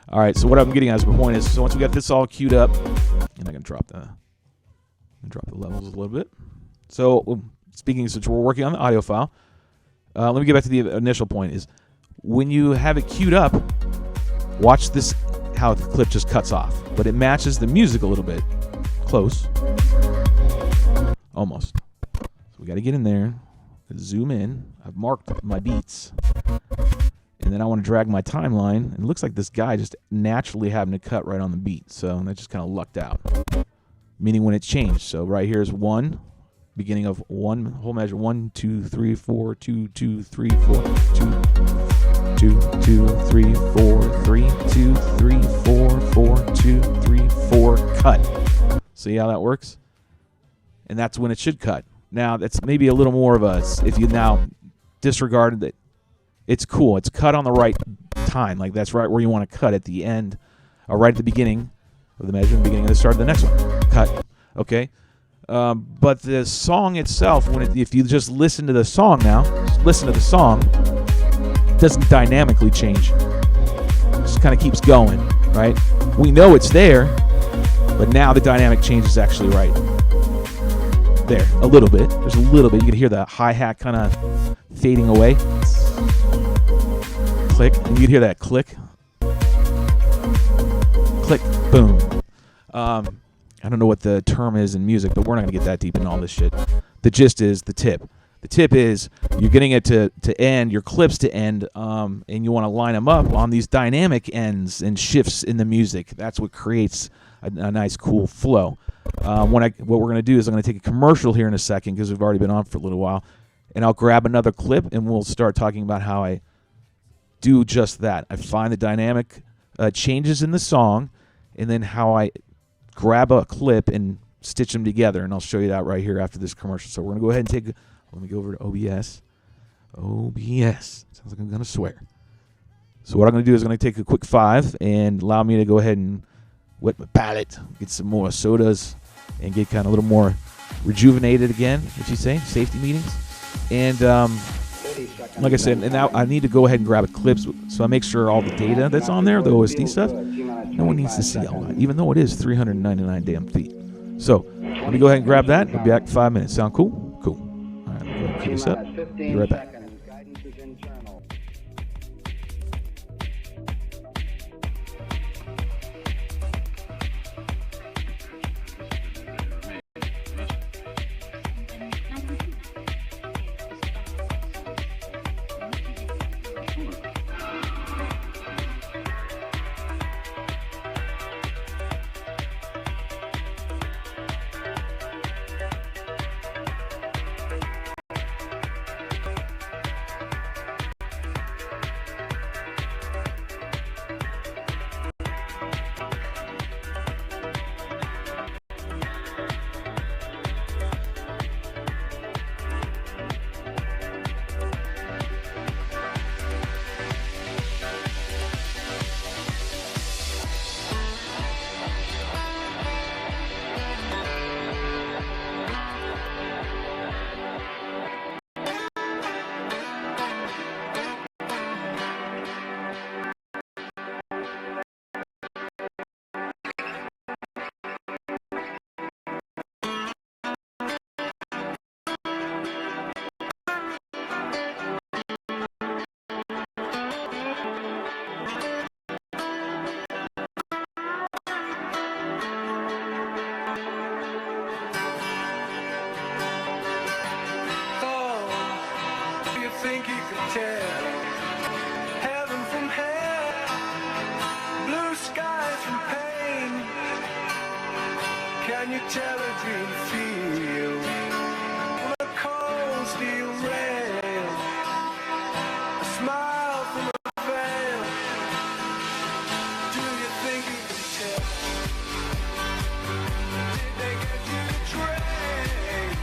All right, so what I'm getting at is the point is, so once we got this all queued up, and I'm going to drop the levels a little bit. So speaking, since we're working on the audio file, let me get back to the initial point is when you have it queued up, watch this, how the clip just cuts off, but it matches the music a little bit. Close. Almost. So we got to get in there, zoom in. I've marked my beats. And then I want to drag my timeline. And it looks like this guy just naturally having to cut right on the beat. So that just kind of lucked out. Meaning when it changed. So right here is 1. Beginning of 1 whole measure. 1, 2, 3, 4, 2, 2, 3, 4, 2, 2, 3, 4, 3, 2, 3, 4, 4, 2, 3, 4, cut. See how that works? And that's when it should cut. Now, that's maybe a little more of a, if you now disregarded that, it's cool. It's cut on the right time. Like that's right where you want to cut at the end, or right at the beginning of the measure, the beginning of the start of the next one. Cut. Okay. But the song itself, if you just listen to the song now, just listen to the song, it doesn't dynamically change. It just kind of keeps going, right? We know it's there, but now the dynamic change is actually right there a little bit. There's a little bit. You can hear the hi-hat kind of fading away. Click, and you can hear that click. Click, boom. I don't know what the term is in music, but we're not going to get that deep in all this shit. The gist is the tip. The tip is you're getting it to end, your clips to end, and you want to line them up on these dynamic ends and shifts in the music. That's what creates a nice, cool flow. What we're going to do is I'm going to take a commercial here in a second because we've already been on for a little while, and I'll grab another clip, and we'll start talking about how I do just that. I find the dynamic changes in the song, and then how I grab a clip and stitch them together, and I'll show you that right here after this commercial. So we're going to go ahead and take, let me go over to OBS. OBS. Sounds like I'm going to swear. So what I'm going to do is I'm going to take a quick 5 and allow me to go ahead and wet my palate, get some more sodas, and get kind of a little more rejuvenated again, if you say, safety meetings. And like I said, and now I need to go ahead and grab a clip, so I make sure all the data that's on there, the OSD stuff, no one needs to see all that, even though it is 399 damn feet. So let me go ahead and grab that. I'll be back in 5 minutes. Sound cool? Cool. All right, we'll go cue this up. Be right back. Think you could tell heaven from hell, blue skies from pain? Can you tell a dream feel on a cold steel rail, a smile from a veil? Do you think you could tell? Did they get you to train?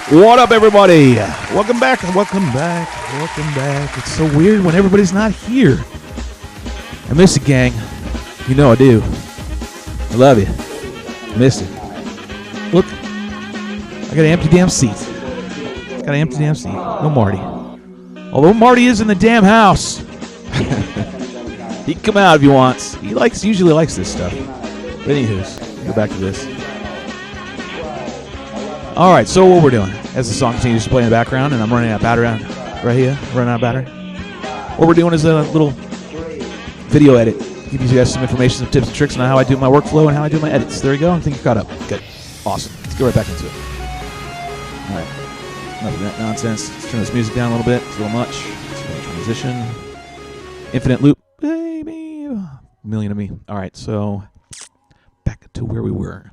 What up, everybody? Welcome back. Welcome back. Welcome back. It's so weird when everybody's not here. I miss you, gang. You know I do. I love you. I miss you. Look, I got an empty damn seat. Got an empty damn seat. No Marty. Although Marty is in the damn house. He can come out if he wants. He usually likes this stuff. But anywho's, go back to this. All right, so what we're doing, as the song continues to play in the background, and I'm running out of battery right here, running out of battery. What we're doing is a little video edit. Give you guys some information, some tips and tricks on how I do my workflow and how I do my edits. There you go. I think you're caught up. Good. Awesome. Let's go right back into it. All right. Enough of that nonsense. Let's turn this music down a little bit. It's a little much. It's a little transition. Infinite loop. Baby. A million of me. All right, so back to where we were.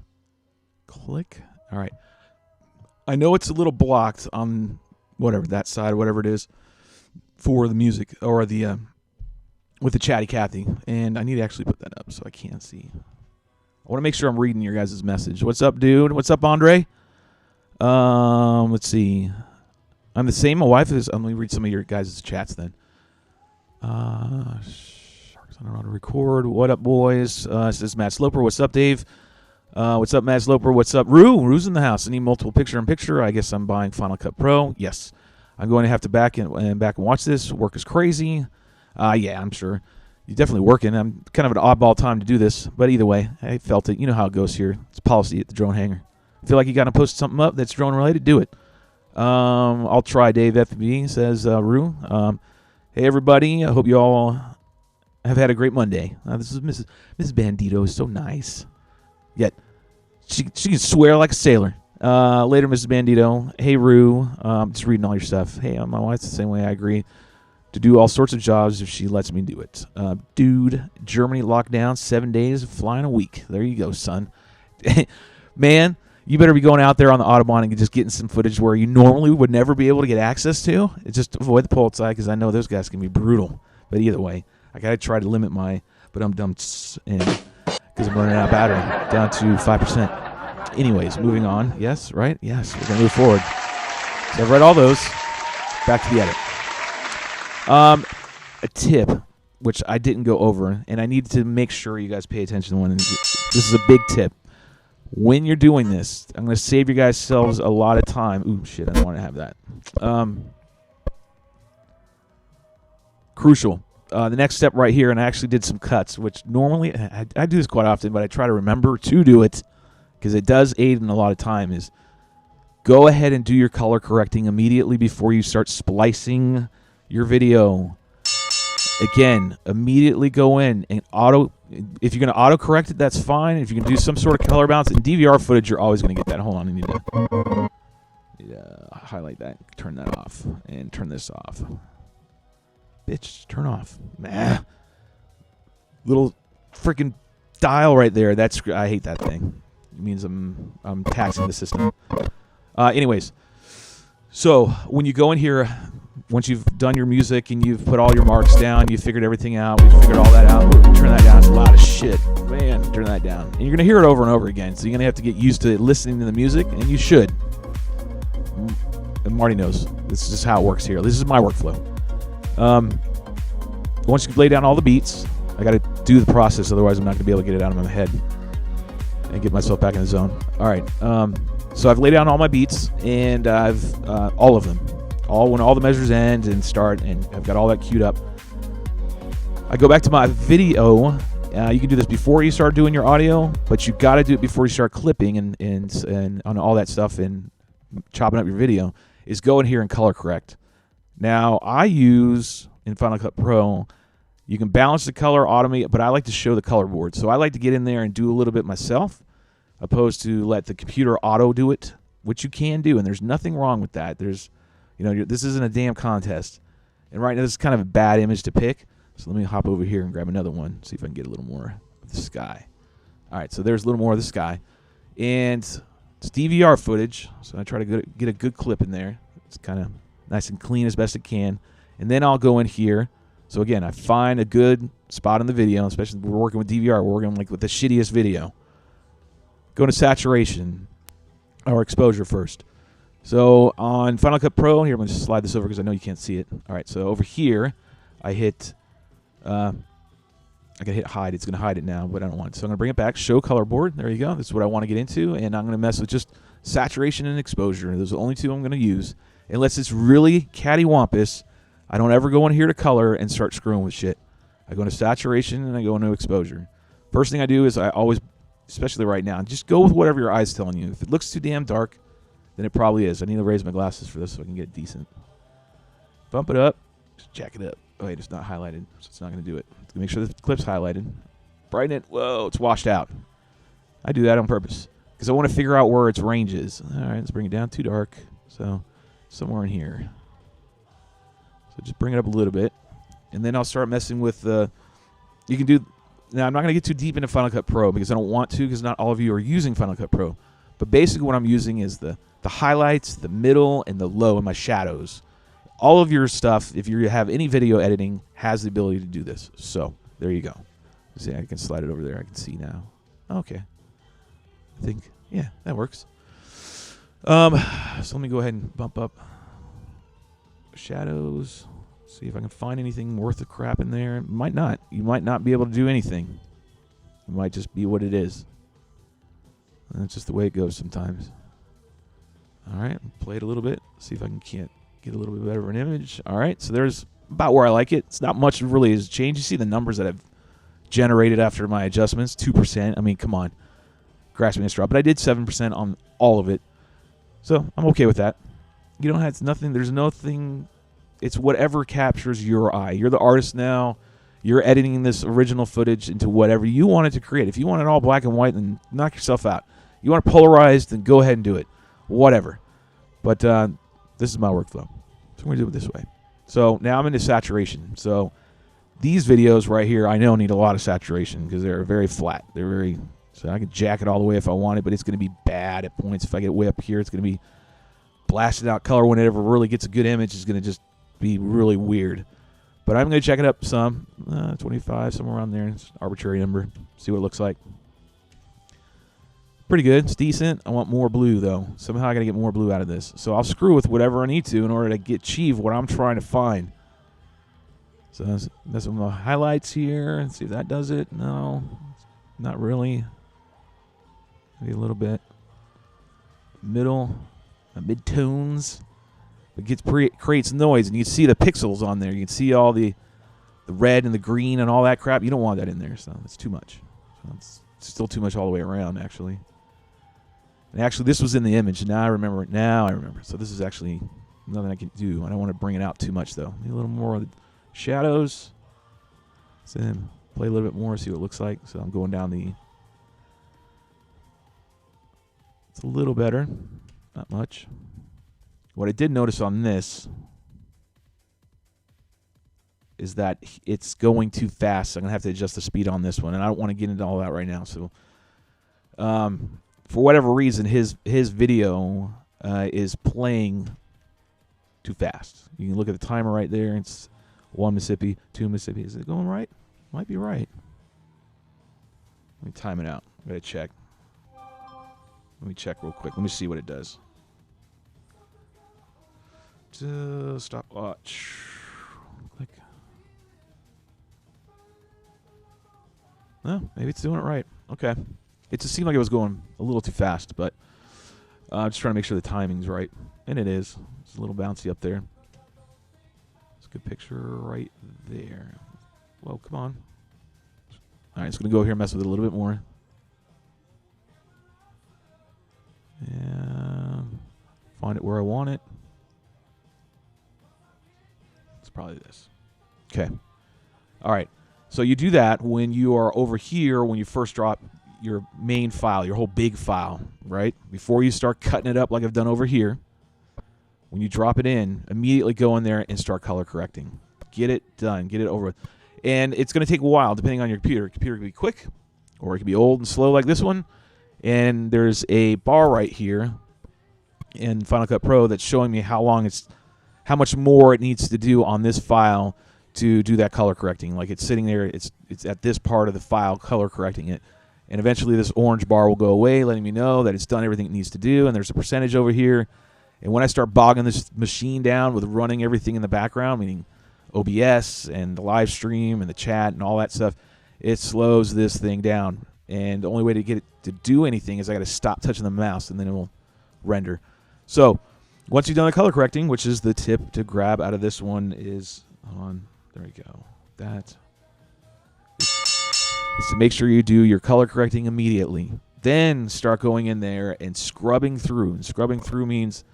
Click. All right. I know it's a little blocked on whatever, that side, whatever it is, for the music, or the with the chatty Cathy, and I need to actually put that up so I can see. I want to make sure I'm reading your guys' message. What's up, dude? What's up, Andre? Let's see. I'm the same. My wife is. Let me read some of your guys' chats then. Sharks, I don't know how to record. What up, boys? This is Matt Sloper. What's up, Dave? What's up, Matt Sloper? What's up, Rue? Rue's in the house. I need multiple picture-in-picture. I guess I'm buying Final Cut Pro. Yes. I'm going to have to back and watch this. Work is crazy. Yeah, I'm sure. You're definitely working. I'm kind of an oddball time to do this, but either way, I felt it. You know how it goes here. It's policy at the drone hangar. Feel like you got to post something up that's drone-related? Do it. I'll try. Dave FB says, Rue. Hey, everybody. I hope you all have had a great Monday. This is Mrs. Bandito. Is so nice. Yet, she can swear like a sailor. Later, Mrs. Bandito. Hey, Rue. Just reading all your stuff. Hey, my wife's the same way. I agree to do all sorts of jobs if she lets me do it. Dude, Germany locked down 7 days, flying a week. There you go, son. Man, you better be going out there on the Autobahn and just getting some footage where you normally would never be able to get access to. It's just avoid the pole side because I know those guys can be brutal. But either way, I got to try to limit my and because I'm running out of battery, down to 5%. Anyways, moving on. Yes, right? Yes, we're going to move forward. So I've read all those. Back to the edit. A tip, which I didn't go over, and I need to make sure you guys pay attention to one. This is a big tip. When you're doing this, I'm going to save you guys selves a lot of time. Ooh, shit, I don't want to have that. Crucial. The next step right here, and I actually did some cuts, which normally, I do this quite often, but I try to remember to do it because it does aid in a lot of time, is go ahead and do your color correcting immediately before you start splicing your video. Again, immediately go in and if you're going to auto-correct it, that's fine. If you can do some sort of color balance, in DVR footage, you're always going to get that. Hold on, I need to highlight that, turn that off, and turn this off. Bitch, turn off. Nah. Little freaking dial right there. I hate that thing. It means I'm taxing the system. Anyways, so when you go in here, once you've done your music and you've put all your marks down, you've figured everything out, we've figured all that out, turn that down. It's a lot of shit. Man, turn that down. And you're going to hear it over and over again, so you're going to have to get used to listening to the music, and you should. And Marty knows. This is just how it works here. This is my workflow. Once you lay down all the beats, I got to do the process, otherwise I'm not going to be able to get it out of my head and get myself back in the zone. All right. So I've laid down all my beats, and I've all of them. When all the measures end and start, and I've got all that queued up. I go back to my video. You can do this before you start doing your audio, but you got to do it before you start clipping and on all that stuff and chopping up your video. Is go in here and color correct. Now I use in Final Cut Pro. You can balance the color, automate, but I like to show the color board. So I like to get in there and do a little bit myself, opposed to let the computer auto do it, which you can do, and there's nothing wrong with that. This isn't a damn contest. And right now, this is kind of a bad image to pick. So let me hop over here and grab another one, see if I can get a little more of the sky. All right, so there's a little more of the sky. And it's DVR footage, so I try to get a good clip in there. It's kind of nice and clean as best it can. And then I'll go in here. So again, I find a good spot in the video, especially if we're working with DVR. We're working with the shittiest video. Go to saturation or exposure first. So on Final Cut Pro, here I'm going to slide this over because I know you can't see it. All right, so over here, I hit, I can hit hide. It's going to hide it now, but I don't want it. So I'm going to bring it back, show color board. There you go. This is what I want to get into, and I'm going to mess with just saturation and exposure. Those are the only two I'm going to use. Unless it's really cattywampus, I don't ever go in here to color and start screwing with shit. I go into saturation and I go into exposure. First thing I do is I always, especially right now, just go with whatever your eye's telling you. If it looks too damn dark, then it probably is. I need to raise my glasses for this so I can get it decent. Bump it up. Just jack it up. Oh, wait, it's not highlighted, so it's not going to do it. Make sure the clip's highlighted. Brighten it. Whoa, it's washed out. I do that on purpose because I want to figure out where its range is. All right, let's bring it down too dark. So somewhere in here. So just bring it up a little bit. And then I'll start messing with you can do, now I'm not going to get too deep into Final Cut Pro because I don't want to, because not all of you are using Final Cut Pro. But basically what I'm using is the highlights, the middle, and the low, and my shadows. All of your stuff, if you have any video editing, has the ability to do this. So there you go. See, I can slide it over there. I can see now. Okay. I think, yeah, that works. So let me go ahead and bump up shadows. See if I can find anything worth of crap in there. Might not. You might not be able to do anything. It might just be what it is. And that's just the way it goes sometimes. All right, play it a little bit. See if I can't get a little bit better of an image. All right, so there's about where I like it. It's not much really has changed. You see the numbers that I've generated after my adjustments, 2%. I mean, come on. Grasping this drop. But I did 7% on all of it. So I'm okay with that. You don't have, it's nothing, there's nothing, it's whatever captures your eye. You're the artist now. You're editing this original footage into whatever you want it to create. If you want it all black and white, then knock yourself out. You want it polarized, then go ahead and do it. Whatever. But this is my workflow. So we're going to do it this way. So now I'm into saturation. So these videos right here, I know need a lot of saturation because they're very flat. They're very, so I can jack it all the way if I want it, but it's going to be bad at points. If I get it way up here, it's going to be blasted out color when it ever really gets a good image. It's going to just be really weird. But I'm going to check it up some. 25, somewhere around there. It's an arbitrary number. See what it looks like. Pretty good. It's decent. I want more blue, though. Somehow I got to get more blue out of this. So I'll screw with whatever I need to in order to achieve what I'm trying to find. So that's some of the highlights here. Let's see if that does it. No, not really. Maybe a little bit. Middle, mid-tones. It creates noise, and you can see the pixels on there. You can see all the red and the green and all that crap. You don't want that in there, so it's too much. So it's still too much all the way around, actually. And actually, this was in the image. Now I remember it. Now I remember. So this is actually nothing I can do. I don't want to bring it out too much, though. Need a little more of the shadows. So then play a little bit more, see what it looks like. So I'm going down the... It's a little better. Not much. What I did notice on this is that it's going too fast. So I'm going to have to adjust the speed on this one. And I don't want to get into all that right now. So for whatever reason, his video is playing too fast. You can look at the timer right there. It's 1 Mississippi, 2 Mississippi. Is it going right? Might be right. Let me time it out. I got to check. Let me check real quick. Let me see what it does. Stopwatch. Click. No, maybe it's doing it right. Okay. It just seemed like it was going a little too fast, but I'm just trying to make sure the timing's right. And it is. It's a little bouncy up there. It's a good picture right there. Whoa, come on. All right, it's going to go here and mess with it a little bit more. And find it where I want it. It's probably this. Okay. All right. So you do that when you are over here, when you first drop your main file, your whole big file, right? Before you start cutting it up like I've done over here, when you drop it in, immediately go in there and start color correcting. Get it done. Get it over with. And it's going to take a while, depending on your computer. Your computer can be quick, or it can be old and slow like this one. And there's a bar right here in Final Cut Pro that's showing me how much more it needs to do on this file to do that color correcting. Like it's sitting there, it's at this part of the file color correcting it. And eventually this orange bar will go away, letting me know that it's done everything it needs to do. And there's a percentage over here. And when I start bogging this machine down with running everything in the background, meaning OBS and the live stream and the chat and all that stuff, it slows this thing down. And the only way to get it to do anything is I got to stop touching the mouse, and then it will render. So once you've done the color correcting, which is the tip to grab out of this one, is on. There we go. That is to make sure you do your color correcting immediately. Then start going in there and scrubbing through. And scrubbing through means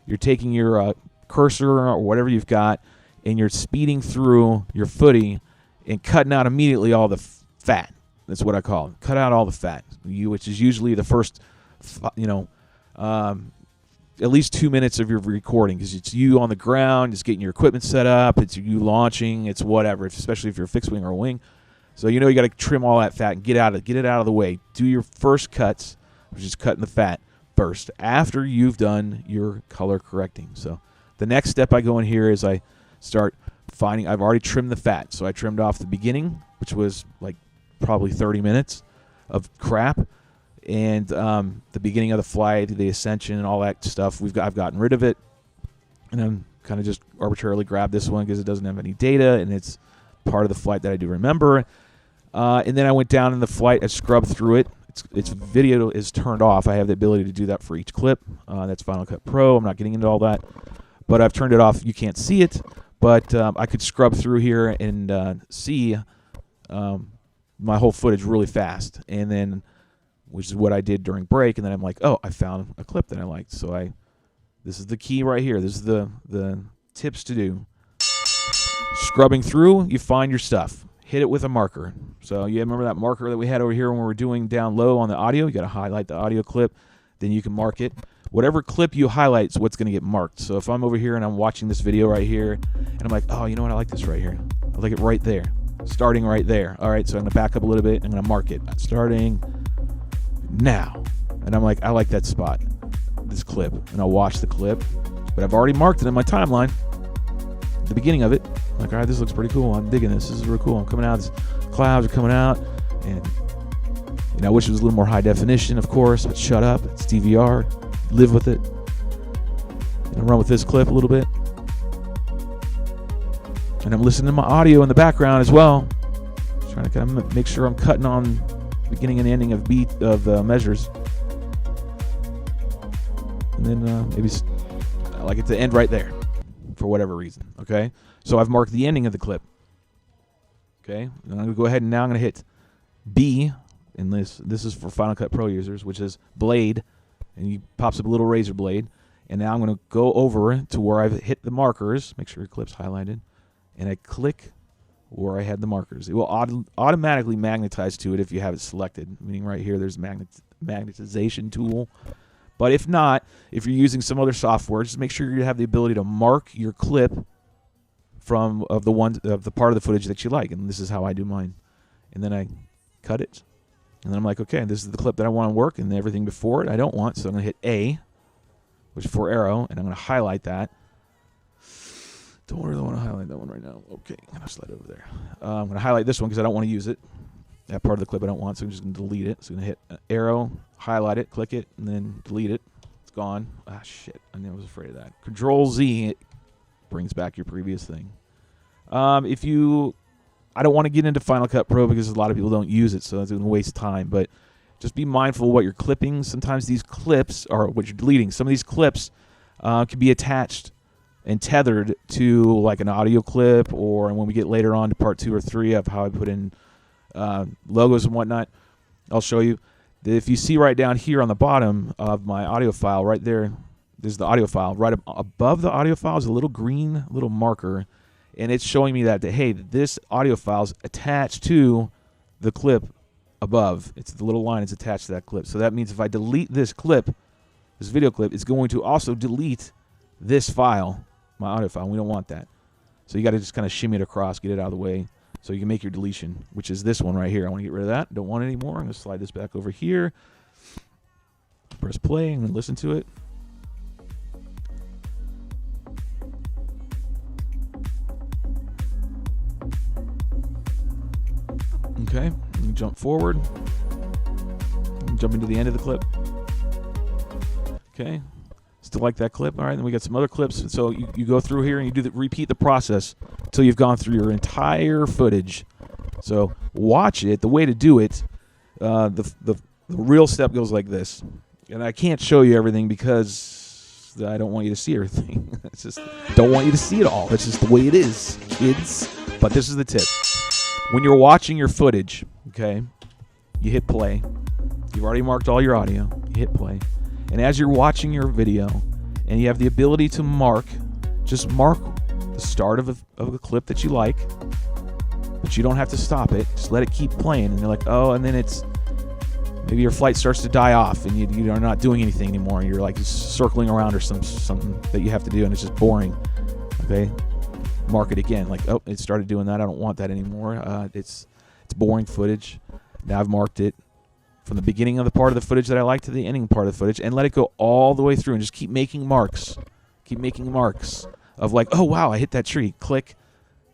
you're taking your cursor or whatever you've got, and you're speeding through your footy and cutting out immediately all the fat. That's what I call it. Cut out all the fat, which is usually the first, at least 2 minutes of your recording, because it's you on the ground, just getting your equipment set up, it's you launching, it's whatever, especially if you're a fixed wing or a wing. So you got to trim all that fat and get it out of the way. Do your first cuts, which is cutting the fat first, after you've done your color correcting. So the next step I go in here is I start finding, I've already trimmed the fat. So I trimmed off the beginning, which was like probably 30 minutes of crap, and the beginning of the flight, the ascension, and all that stuff. I've gotten rid of it, and I'm kind of just arbitrarily grabbed this one because it doesn't have any data, and it's part of the flight that I do remember. And then I went down in the flight, I scrubbed through it. Its video is turned off. I have the ability to do that for each clip. That's Final Cut Pro. I'm not getting into all that, but I've turned it off. You can't see it, but I could scrub through here and see my whole footage really fast, and then, which is what I did during break, and then I'm like, oh, I found a clip that I liked. So this is the key right here. This is the tips to do. Scrubbing through, you find your stuff. Hit it with a marker. So you remember that marker that we had over here when we were doing down low on the audio? You got to highlight the audio clip, then you can mark it. Whatever clip you highlight is what's going to get marked. So if I'm over here and I'm watching this video right here, and I'm like, oh, you know what? I like this right here. I like it right there. Starting right there. All right, so I'm going to back up a little bit. I'm going to mark it. Starting now. And I'm like, I like that spot, this clip. And I'll watch the clip. But I've already marked it in my timeline, the beginning of it. I'm like, all right, this looks pretty cool. I'm digging this. This is really cool. I'm coming out. These clouds are coming out. And, I wish it was a little more high definition, of course. But shut up. It's DVR. Live with it. And I'll run with this clip a little bit. And I'm listening to my audio in the background as well. Trying to kind of make sure I'm cutting on beginning and ending of measures. And then maybe I like it to end right there for whatever reason. Okay, so I've marked the ending of the clip. Okay, and I'm going to go ahead and now I'm going to hit B, and this is for Final Cut Pro users, which is blade, and he pops up a little razor blade. And now I'm going to go over to where I've hit the markers. Make sure your clip's highlighted. And I click where I had the markers. It will automatically magnetize to it if you have it selected, meaning right here there's magnetization tool. But if not, if you're using some other software, just make sure you have the ability to mark your clip of the part of the footage that you like. And this is how I do mine. And then I cut it. And then I'm like, okay, this is the clip that I want to work, and everything before it I don't want. So I'm going to hit A, which is for arrow, and I'm going to highlight that. Don't really want to highlight that one right now. Okay, I'm going to slide over there. I'm going to highlight this one because I don't want to use it. That part of the clip I don't want, so I'm just going to delete it. So I'm going to hit arrow, highlight it, click it, and then delete it. It's gone. Ah, shit. I was afraid of that. Control-Z, it brings back your previous thing. I don't want to get into Final Cut Pro because a lot of people don't use it, so it's going to waste time. But just be mindful of what you're clipping. Sometimes these clips are what you're deleting. Some of these clips can be attached and tethered to like an audio clip, or when we get later on to part 2 or 3 of how I put in logos and whatnot, I'll show you that if you see right down here on the bottom of my audio file, right there, there's the audio file. Right above the audio file is a little green little marker, and it's showing me that hey, this audio file is attached to the clip above. It's the little line that's attached to that clip. So that means if I delete this clip, this video clip, it's going to also delete this file, my audio file. We don't want that. So you got to just kind of shimmy it across, get it out of the way, so you can make your deletion, which is this one right here. I want to get rid of that. Don't want it anymore. I'm going to slide this back over here. Press play and listen to it. Okay, jump forward. Jump into the end of the clip. Okay, Still like that clip? All right, then we got some other clips. So you go through here and you repeat the process until you've gone through your entire footage. So watch it. The way to do it, the real step goes like this. And I can't show you everything because I don't want you to see everything. It's just don't want you to see it all. That's just the way it is, kids. But this is the tip. When you're watching your footage, okay, you hit play. You've already marked all your audio. You hit play. And as you're watching your video and you have the ability to mark, just mark the start of a clip that you like, but you don't have to stop it. Just let it keep playing. And you're like, oh, and then it's, maybe your flight starts to die off and you are not doing anything anymore. You're like just circling around or something that you have to do and it's just boring. Okay? Mark it again. Like, oh, it started doing that. I don't want that anymore. It's boring footage. Now I've marked it from the beginning of the part of the footage that I like to the ending part of the footage, and let it go all the way through and just keep making marks. Keep making marks of like, oh, wow, I hit that tree. Click,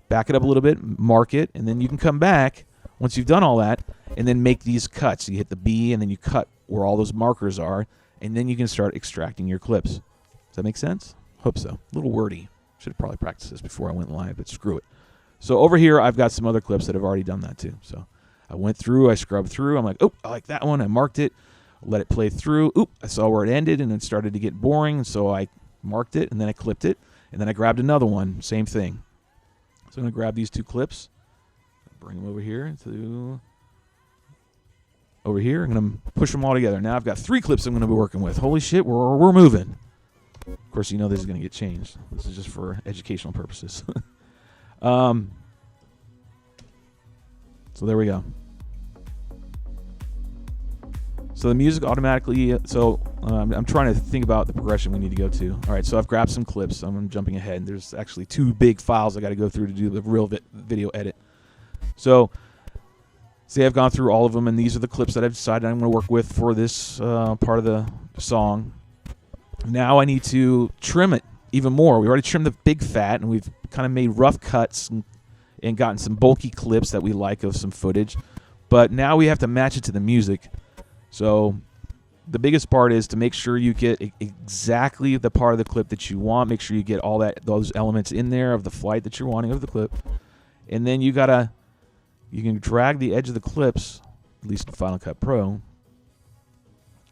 back it up a little bit, mark it, and then you can come back once you've done all that and then make these cuts. You hit the B and then you cut where all those markers are, and then you can start extracting your clips. Does that make sense? Hope so. A little wordy. Should have probably practiced this before I went live, but screw it. So over here, I've got some other clips that have already done that too. So I went through, I scrubbed through. I'm like, oh, I like that one. I marked it, let it play through. Oop, I saw where it ended, and it started to get boring, so I marked it, and then I clipped it, and then I grabbed another one, same thing. So I'm going to grab these two clips, bring them over here to over here. I'm going to push them all together. Now I've got 3 clips I'm going to be working with. Holy shit, we're moving. Of course, you know this is going to get changed. This is just for educational purposes. So there we go. So the music automatically, I'm trying to think about the progression we need to go to. All right, so I've grabbed some clips. I'm jumping ahead. There's actually 2 big files I got to go through to do the real video edit. So say I've gone through all of them, and these are the clips that I've decided I'm going to work with for this part of the song. Now I need to trim it even more. We already trimmed the big fat, and we've kind of made rough cuts and gotten some bulky clips that we like of some footage. But now we have to match it to the music. So the biggest part is to make sure you get exactly the part of the clip that you want. Make sure you get all those elements in there of the flight that you're wanting of the clip. And then you can drag the edge of the clips, at least in Final Cut Pro,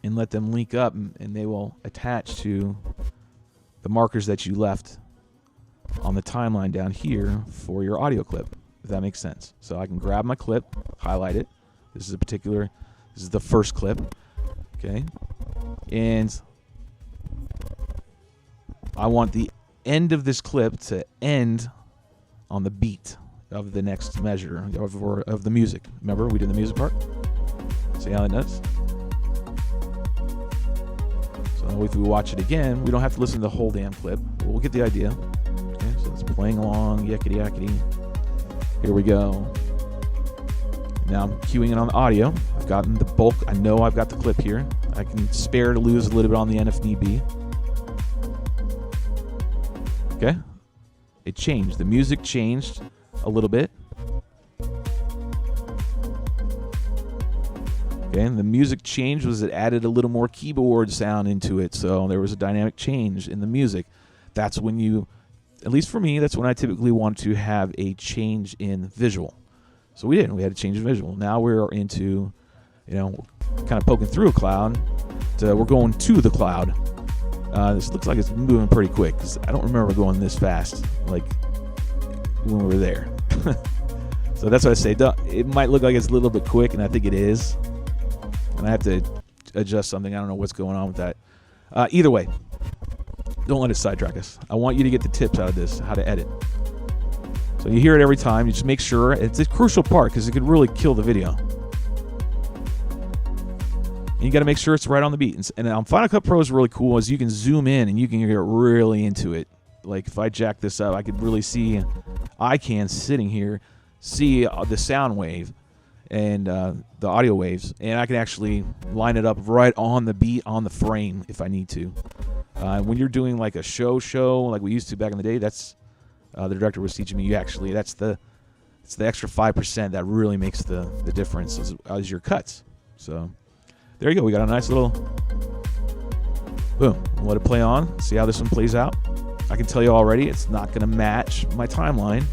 and let them link up, and they will attach to the markers that you left on the timeline down here for your audio clip, if that makes sense. So I can grab my clip, highlight it. This is the first clip, okay? And I want the end of this clip to end on the beat of the next measure of the music. Remember, we did the music part? See how that does? So if we watch it again, we don't have to listen to the whole damn clip. We'll get the idea. Okay, so it's playing along, yakety yakety. Here we go. Now I'm cueing it on the audio. I've gotten the bulk. I know I've got the clip here. I can spare to lose a little bit on the end if need be. Okay. It changed. The music changed a little bit. Okay, and the music change was it added a little more keyboard sound into it, so there was a dynamic change in the music. That's when you, at least for me, that's when I typically want to have a change in visual. So we did. We had a change in visual. Now we're into, kind of poking through a cloud. We're going to the cloud. This looks like it's moving pretty quick because I don't remember going this fast like when we were there. So that's what I say. It might look like it's a little bit quick, and I think it is. And I have to adjust something. I don't know what's going on with that. Either way, don't let it sidetrack us. I want you to get the tips out of this, how to edit. So you hear it every time. You just make sure. It's a crucial part because it could really kill the video. And you got to make sure it's right on the beat. And on Final Cut Pro is really cool is you can zoom in and you can get really into it. Like if I jack this up, I could really see, sitting here, see the sound wave and the audio waves. And I can actually line it up right on the beat, on the frame if I need to. When you're doing like a show like we used to back in the day, that's the director was teaching me. It's the extra 5% that really makes the difference as your cuts. So there you go. We got a nice little Boom. Let it play on. See how this one plays out. I can tell you already it's not going to match my timeline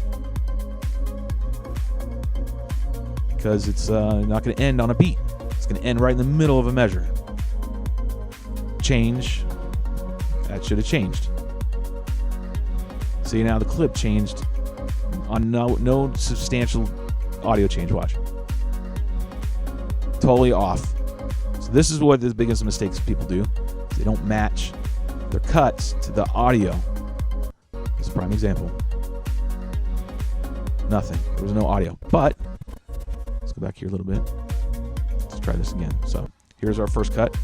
because it's not going to end on a beat. It's going to end right in the middle of a measure. Change. That should have changed. See, now the clip changed on no substantial audio change. Watch. Totally off. So this is what the biggest mistakes people do. They don't match their cuts to the audio. This is a prime example. Nothing. There was no audio. But let's go back here a little bit. Let's try this again. So here's our first cut.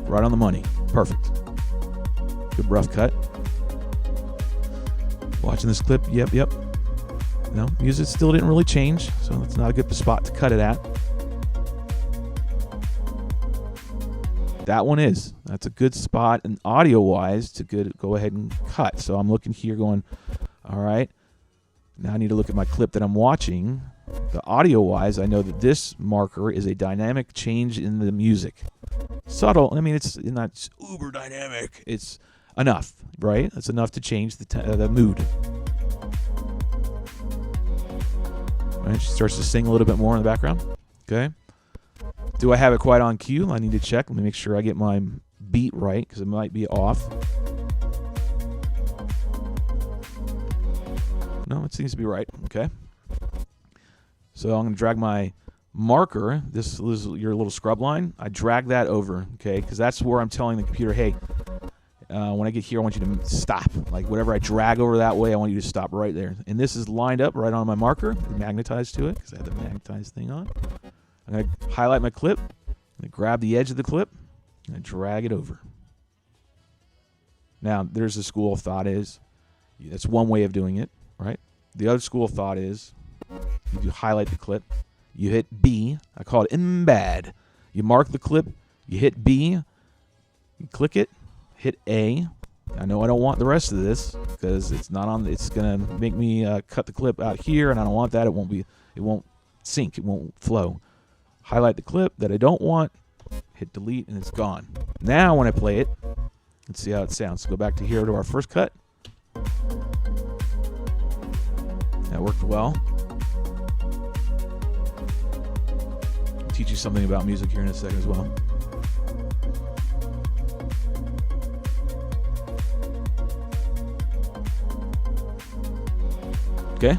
Right on the money. Perfect. Good rough cut. Watching this clip. Yep. No, music still didn't really change, so it's not a good spot to cut it at. That one is. That's a good spot, and audio-wise, to go ahead and cut. So I'm looking here going, all right, now I need to look at my clip that I'm watching. The audio-wise, I know that this marker is a dynamic change in the music. Subtle. I mean, it's not uber dynamic. It's enough, right? It's enough to change the mood. Right, she starts to sing a little bit more in the background. Okay. Do I have it quite on cue? I need to check. Let me make sure I get my beat right because it might be off. No, it seems to be right. Okay. So I'm going to drag my marker. This is your little scrub line. I drag that over, okay, because that's where I'm telling the computer, hey, when I get here, I want you to stop. Like whatever I drag over that way, I want you to stop right there. And this is lined up right on my marker, magnetized to it, because I have the magnetized thing on. I'm going to highlight my clip. I'm going to grab the edge of the clip and drag it over. Now, there's a school of thought is, that's one way of doing it, right? The other school of thought is, you highlight the clip, you hit B, I call it embed. You mark the clip, you hit B, you click it, hit A. I know I don't want the rest of this because it's not on. It's gonna make me cut the clip out here, and I don't want that. It won't sync. It won't flow. Highlight the clip that I don't want. Hit delete, and it's gone. Now when I play it, let's see how it sounds. Go back to here to our first cut. That worked well. I'll teach you something about music here in a second as well. Okay,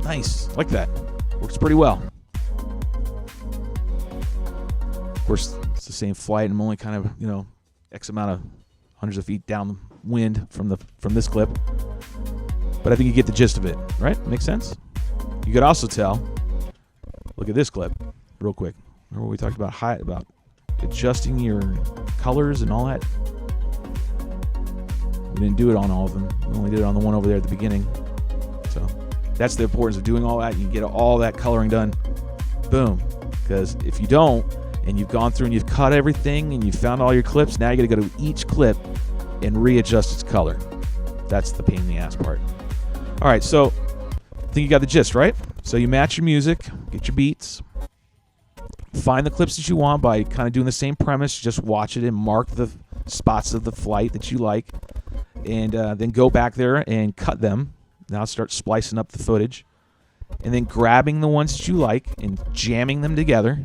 nice, like that. Works pretty well. Of course, it's the same flight. I'm only kind of, X amount of hundreds of feet downwind from this clip. But I think you get the gist of it, right? Makes sense? You could also tell, look at this clip, real quick. Remember we talked about adjusting your colors and all that? We didn't do it on all of them. We only did it on the one over there at the beginning. So that's the importance of doing all that. You can get all that coloring done. Boom. Because if you don't, and you've gone through and you've cut everything and you've found all your clips, now you got to go to each clip and readjust its color. That's the pain in the ass part. All right, so I think you got the gist, right? So you match your music, get your beats, find the clips that you want by kind of doing the same premise. Just watch it and mark the spots of the flight that you like, and then go back there and cut them. Now start splicing up the footage, and then grabbing the ones that you like and jamming them together,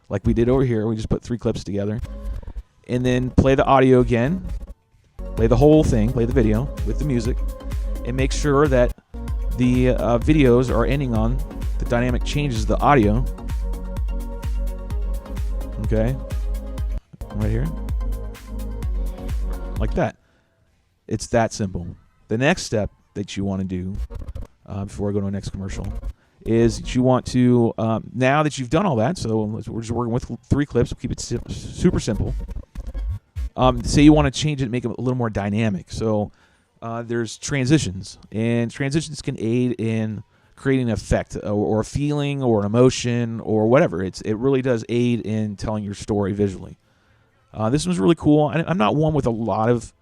like we did over here. We just put 3 clips together, and then play the audio again, play the whole thing, play the video with the music, and make sure that the videos are ending on the dynamic changes of the audio. Okay, right here, like that. It's that simple. The next step that you want to do before I go to the next commercial is that you want to, now that you've done all that, so we're just working with 3 clips, we'll keep it super simple. Say you want to change it, make it a little more dynamic. So there's transitions, and transitions can aid in creating an effect or a feeling or an emotion or whatever. It really does aid in telling your story visually. This one's really cool. I'm not one with a lot of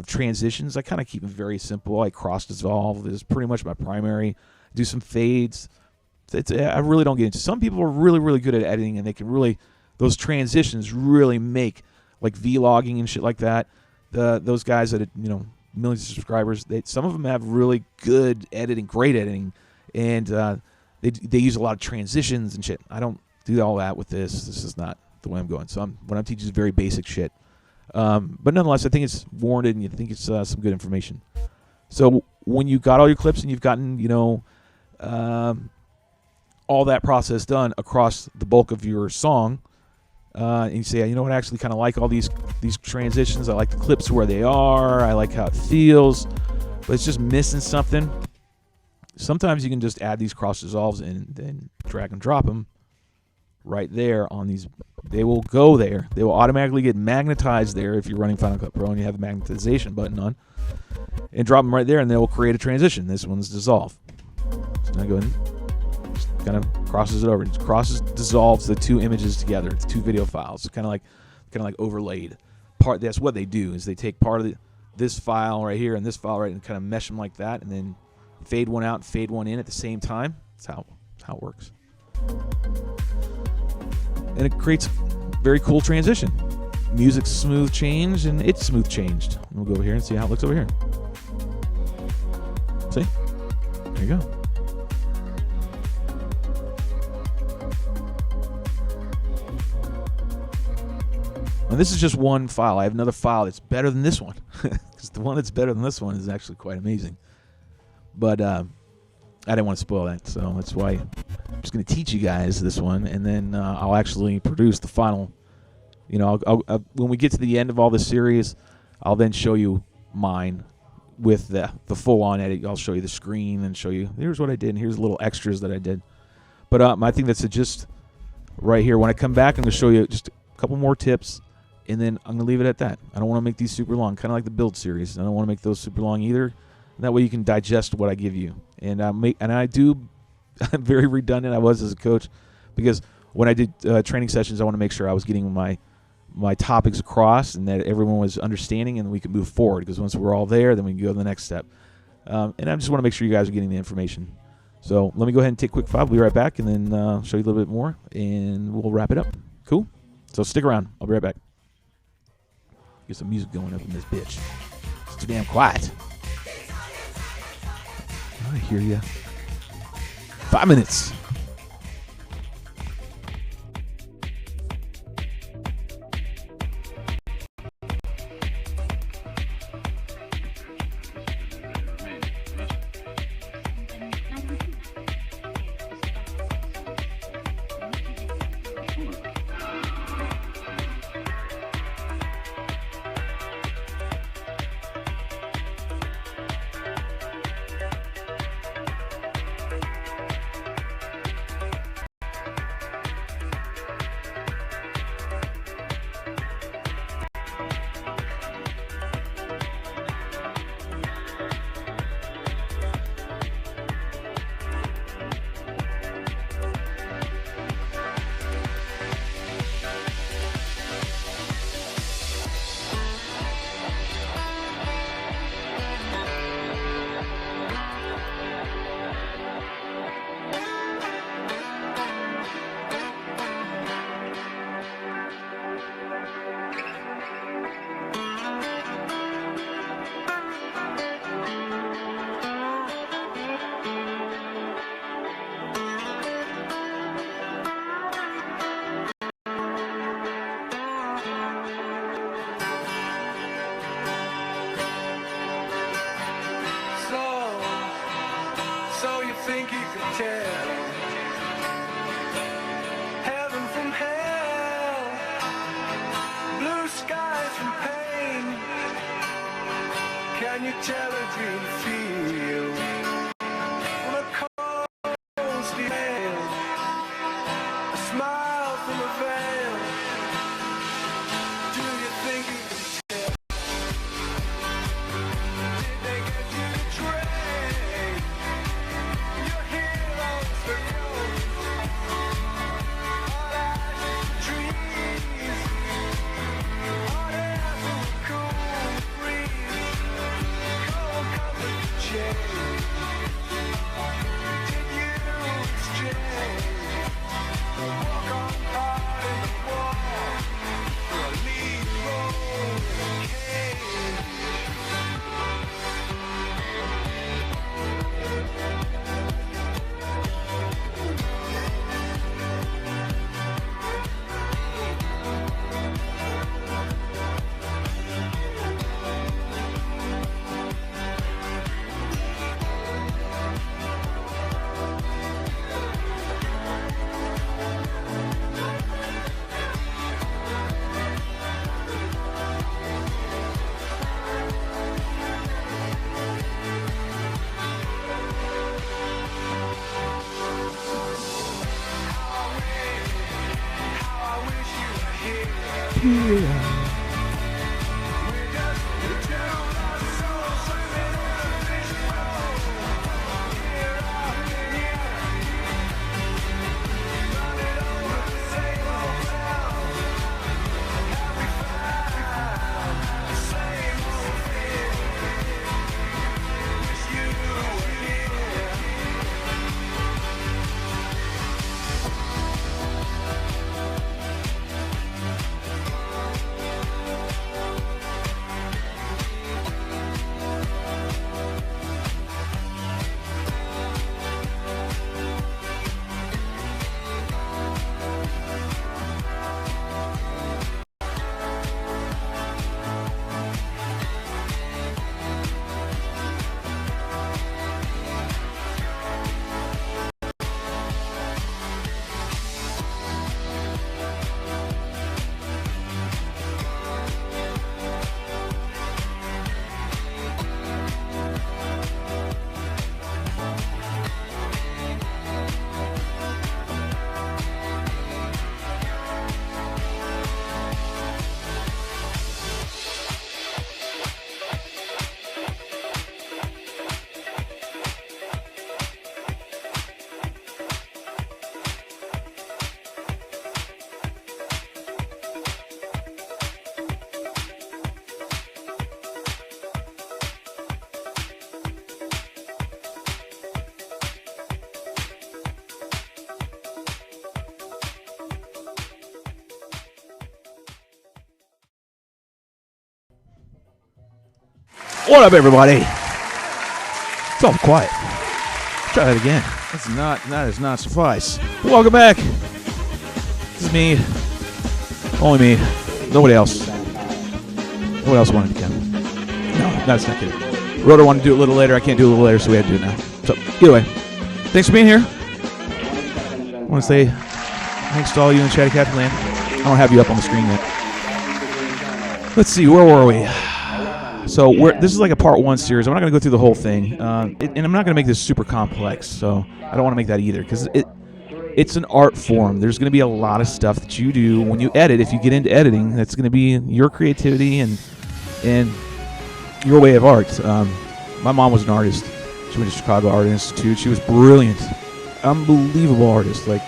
transitions. I kind of keep it very simple. I cross dissolve is pretty much my primary. Do some fades. I really don't get into. Some people are really, really good at editing, and they can really, those transitions really make like vlogging and shit like that. Those guys that millions of subscribers, some of them have really good editing, great editing, and they use a lot of transitions and shit. I don't do all that with this. This is not the way I'm going. So what I'm teaching is very basic shit. But nonetheless, I think it's warranted, and you think it's some good information. So when you got all your clips and you've gotten, all that process done across the bulk of your song, and you say, you know what, I actually kind of like all these transitions. I like the clips where they are. I like how it feels, but it's just missing something. Sometimes you can just add these cross dissolves and then drag and drop them right there on these. They will go there. They will automatically get magnetized there if you're running Final Cut Pro and you have the magnetization button on, and drop them right there, and they will create a transition. This one's dissolve. So now go ahead and just kind of crosses it over. It dissolves the two images together. It's two video files. It's kind of like overlaid. That's what they do, is they take part of this file right here and this file right, and kind of mesh them like that, and then fade one out and fade one in at the same time. That's how it works. And it creates very cool transition. Music's smooth change, and it's smooth changed. We'll go over here and see how it looks over here. See? There you go. And this is just one file. I have another file that's better than this one. Because the one that's better than this one is actually quite amazing. But I didn't want to spoil that, so that's why I'm just going to teach you guys this one, and then I'll actually produce the final. I'll when we get to the end of all the series, I'll then show you mine with the full-on edit. I'll show you the screen and show you, here's what I did, and here's little extras that I did. But I think that's just right here. When I come back, I'm going to show you just a couple more tips, and then I'm going to leave it at that. I don't want to make these super long, kind of like the build series. I don't want to make those super long either. That way you can digest what I give you. And I do, I'm very redundant. I was as a coach, because when I did training sessions, I want to make sure I was getting my topics across and that everyone was understanding, and we could move forward. Because once we're all there, then we can go to the next step. And I just want to make sure you guys are getting the information. So let me go ahead and take a quick 5. We'll be right back, and then show you a little bit more, and we'll wrap it up. Cool? So stick around. I'll be right back. Get some music going up in this bitch. It's too damn quiet. I hear you. 5 minutes. So you think you could tell heaven from hell, blue skies from pain? Can you tell a dream feel on a cold steel hand, a smile from a veil? Do you think you could tell? Did they get you to train? Your heroes for gold, all eyes trees, hot air from a cool breeze, cold comfort here. What up, everybody? It's all quiet. Try that again. That does not suffice. Welcome back. This is me. Only me. Nobody else. Nobody else wanted to come. No, that's not kidding. Rotor wanted to do it a little later. I can't do it a little later, so we had to do it now. So, either way, thanks for being here. I want to say thanks to all you in Chatty Cat land. I don't have you up on the screen yet. Let's see, where were we? So this is like a part one series. I'm not going to go through the whole thing, and I'm not going to make this super complex. So I don't want to make that either, because it's an art form. There's going to be a lot of stuff that you do when you edit. If you get into editing, that's going to be your creativity and your way of art. My mom was an artist. She went to Chicago Art Institute. She was brilliant, unbelievable artist. Like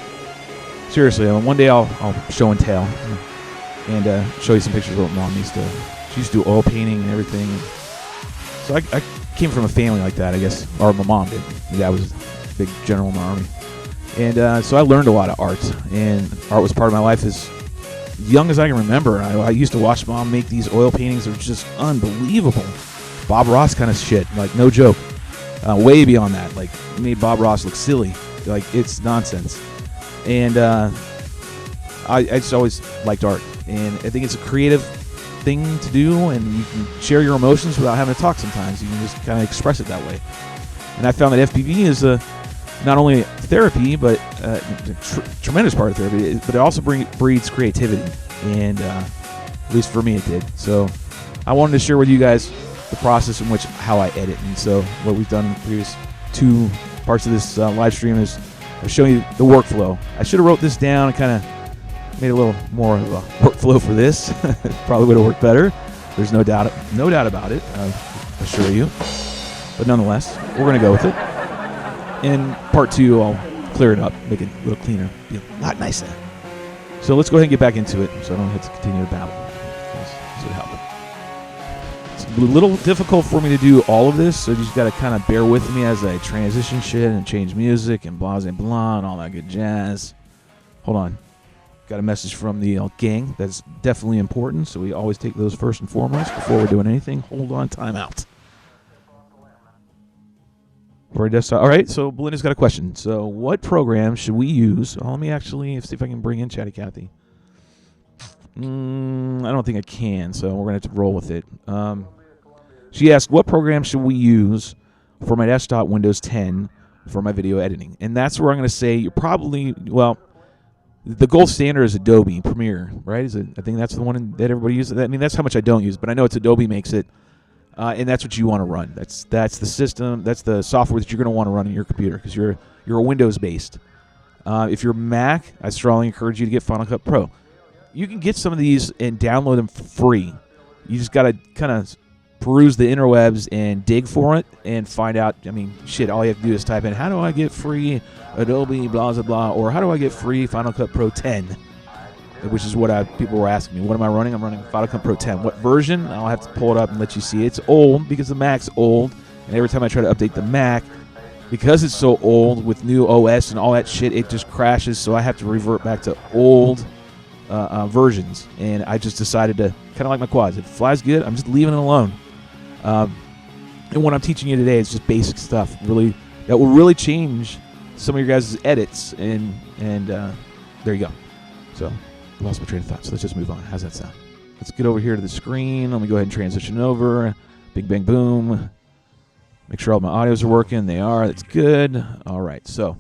seriously, one day I'll show and tell, and show you some pictures of what mom used to. She used to do oil painting and everything. So I came from a family like that, I guess, or my mom did. My dad was a big general in the Army. And so I learned a lot of art, and art was part of my life as young as I can remember. I used to watch mom make these oil paintings that were just unbelievable. Bob Ross kind of shit, like no joke. Way beyond that, like made Bob Ross look silly. Like it's nonsense. And I just always liked art, and I think it's a creative thing to do, and you can share your emotions without having to talk sometimes. You can just kind of express it that way. And I found that FPV is not only therapy, but tremendous part of therapy, but it also breeds creativity. And at least for me it did. So I wanted to share with you guys the process in which how I edit. And so what we've done in the previous two parts of this live stream is I'll show you the workflow. I should have wrote this down and kind of made a little more of a workflow for this. Probably would have worked better. There's no doubt about it, I assure you. But nonetheless, we're going to go with it. In part two, I'll clear it up, make it a little cleaner, be a lot nicer. So let's go ahead and get back into it so I don't have to continue to babble. This would help. It's a little difficult for me to do all of this, so you just got to kind of bear with me as I transition shit and change music and blah, blah, blah, and all that good jazz. Hold on. Got a message from the gang that's definitely important, so we always take those first and foremost before we're doing anything. Hold on, time out. For a desktop. All right, so Belinda's got a question. So what program should we use? Oh, let me actually see if I can bring in Chatty Cathy. I don't think I can, so we're going to have to roll with it. She asked, what program should we use for my desktop Windows 10 for my video editing? And that's where I'm going to say you're probably, well, the gold standard is Adobe Premiere, right? I think that's the one that everybody uses. I mean, that's how much I don't use, but I know it's Adobe makes it, and that's what you want to run. That's the system. That's the software that you're going to want to run on your computer because you're a Windows based. If you're Mac, I strongly encourage you to get Final Cut Pro. you can get some of these and download them for free. You just got to kind of peruse the interwebs and dig for it and find out. I mean, shit, all you have to do is type in, how do I get free Adobe blah, blah, blah, or how do I get free Final Cut Pro 10, which is what people were asking me. What am I running? I'm running Final Cut Pro 10. What version? I'll have to pull it up and let you see. It's old because the Mac's old, and every time I try to update the Mac, because it's so old with new OS and all that shit, it just crashes, so I have to revert back to old versions. And I just decided to, kind of like my quads, if it flies good, I'm just leaving it alone. And what I'm teaching you today is just basic stuff, really, that will really change some of your guys' edits, and there you go. So I lost my train of thought, so let's just move on. How's that sound? Let's get over here to the screen. Let me go ahead and transition over. Big bang boom. Make sure all my audios are working. They are. That's good. All right. So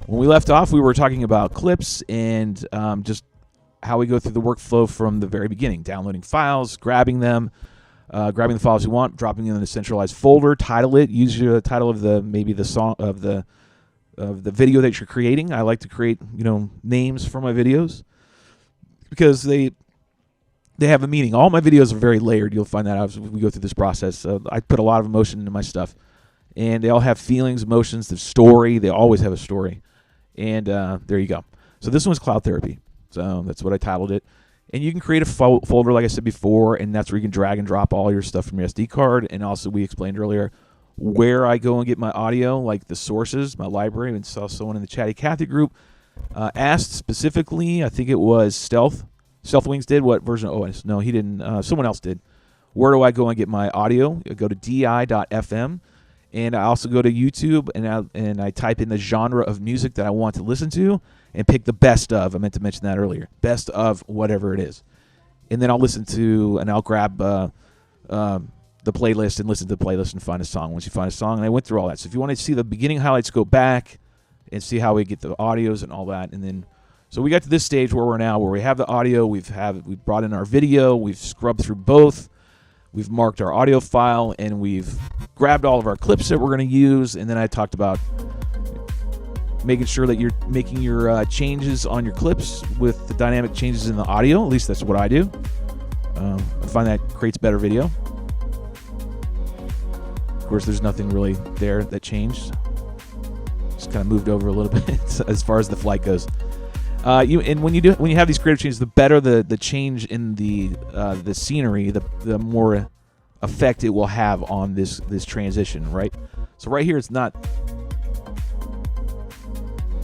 when we left off, we were talking about clips and just how we go through the workflow from the very beginning. Downloading files, grabbing them, grabbing the files you want, dropping them in a centralized folder, title it, use the title of the song of the video that you're creating. I like to create, names for my videos because they have a meaning. All my videos are very layered. You'll find that out as we go through this process. I put a lot of emotion into my stuff. And they all have feelings, emotions, the story. They always have a story. And there you go. So this one's Cloud Therapy. So that's what I titled it. And you can create a folder, like I said before, and that's where you can drag and drop all your stuff from your SD card. And also, we explained earlier where I go and get my audio, like the sources, my library. And saw someone in the Chatty Cathy group asked specifically, I think it was Stealth Wings did. What version of OS? No, he didn't. Someone else did. Where do I go and get my audio? I go to di.fm. And I also go to YouTube, and I type in the genre of music that I want to listen to and pick the best of. I meant to mention that earlier. Best of whatever it is. And then I'll listen to, and I'll grab the playlist and listen to the playlist and find a song. Once you find a song, and I went through all that. So if you want to see the beginning highlights, go back and see how we get the audios and all that. And then, so we got to this stage where we're now, where we have the audio, we've brought in our video, we've scrubbed through both. We've marked our audio file, and we've grabbed all of our clips that we're going to use, and then I talked about making sure that you're making your changes on your clips with the dynamic changes in the audio. At least that's what I do. I find that creates better video. Of course, there's nothing really there that changed. Just kind of moved over a little bit as far as the flight goes. And when you have these creative changes, the better the change in the scenery, the more effect it will have on this transition, right? So right here, it's not.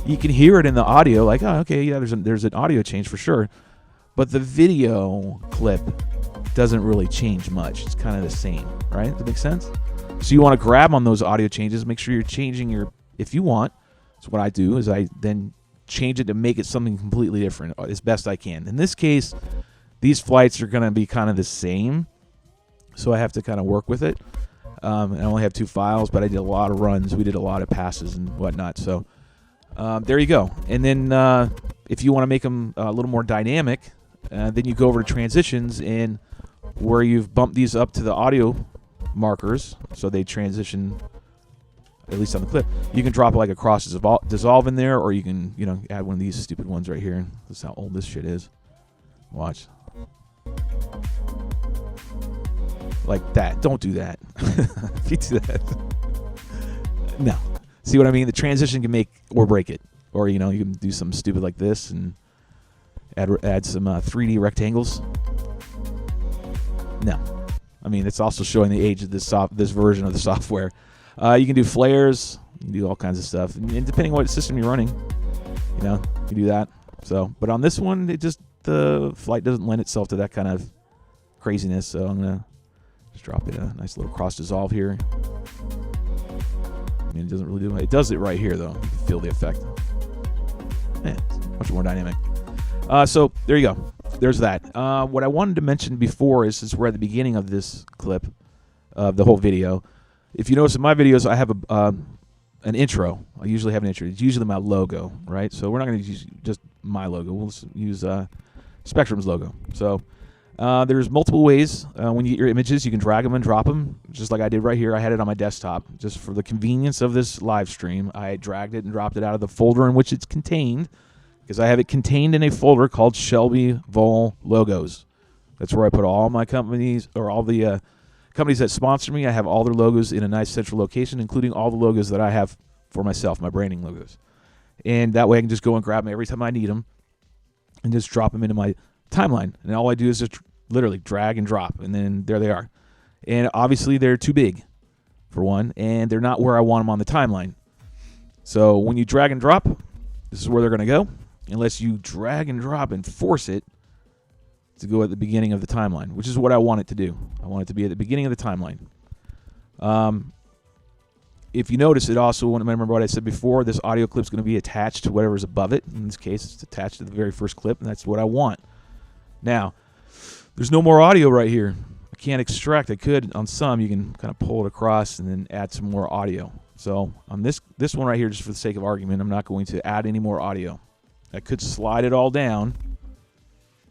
You can hear it in the audio, like, oh, okay, yeah, there's an audio change for sure, but the video clip doesn't really change much. It's kind of the same, right? Does that make sense? So you want to grab on those audio changes, make sure you're changing if you want. So what I do is I then change it to make it something completely different as best I can. In this case, these flights are going to be kind of the same, so I have to kind of work with it. I only have 2 files, but I did a lot of runs. We did a lot of passes and whatnot. So there you go. And then if you want to make them a little more dynamic, then you go over to transitions, and where you've bumped these up to the audio markers, so they transition. At least on the clip, you can drop like a cross dissolve in there, or you can, add one of these stupid ones right here. This is how old this shit is. Watch. Like that. Don't do that. If you do that. No. See what I mean? The transition can make or break it. Or, you can do something stupid like this and add some 3D rectangles. No. I mean, it's also showing the age of this version of the software. You can do flares, you can do all kinds of stuff, and depending on what system you're running, you can do that. So, but on this one, the flight doesn't lend itself to that kind of craziness. So I'm gonna just drop it a nice little cross dissolve here. I mean, it doesn't really do it. It does it right here, though. You can feel the effect. Yeah, it's much more dynamic. So there you go. There's that. What I wanted to mention before is, since we're at the beginning of this clip of the whole video. If you notice in my videos, I have an intro. I usually have an intro. It's usually my logo, right? So we're not going to use just my logo. We'll use Spectrum's logo. So there's multiple ways. When you get your images, you can drag them and drop them, just like I did right here. I had it on my desktop. Just for the convenience of this live stream, I dragged it and dropped it out of the folder in which it's contained, because I have it contained in a folder called Shelby Vol Logos. That's where I put all my companies, or all the companies that sponsor me. I have all their logos in a nice central location, including all the logos that I have for myself, my branding logos. And that way I can just go and grab them every time I need them and just drop them into my timeline. And all I do is just literally drag and drop, and then there they are. And obviously they're too big, for one, and they're not where I want them on the timeline. So when you drag and drop, this is where they're going to go, unless you drag and drop and force it to go at the beginning of the timeline, which is what I want it to do. I want it to be at the beginning of the timeline. If you notice, it also, remember what I said before, this audio clip is going to be attached to whatever's above it. In this case, it's attached to the very first clip, and that's what I want. Now, there's no more audio right here. I can't extract. I could on some. You can kind of pull it across and then add some more audio. So on this one right here, just for the sake of argument, I'm not going to add any more audio. I could slide it all down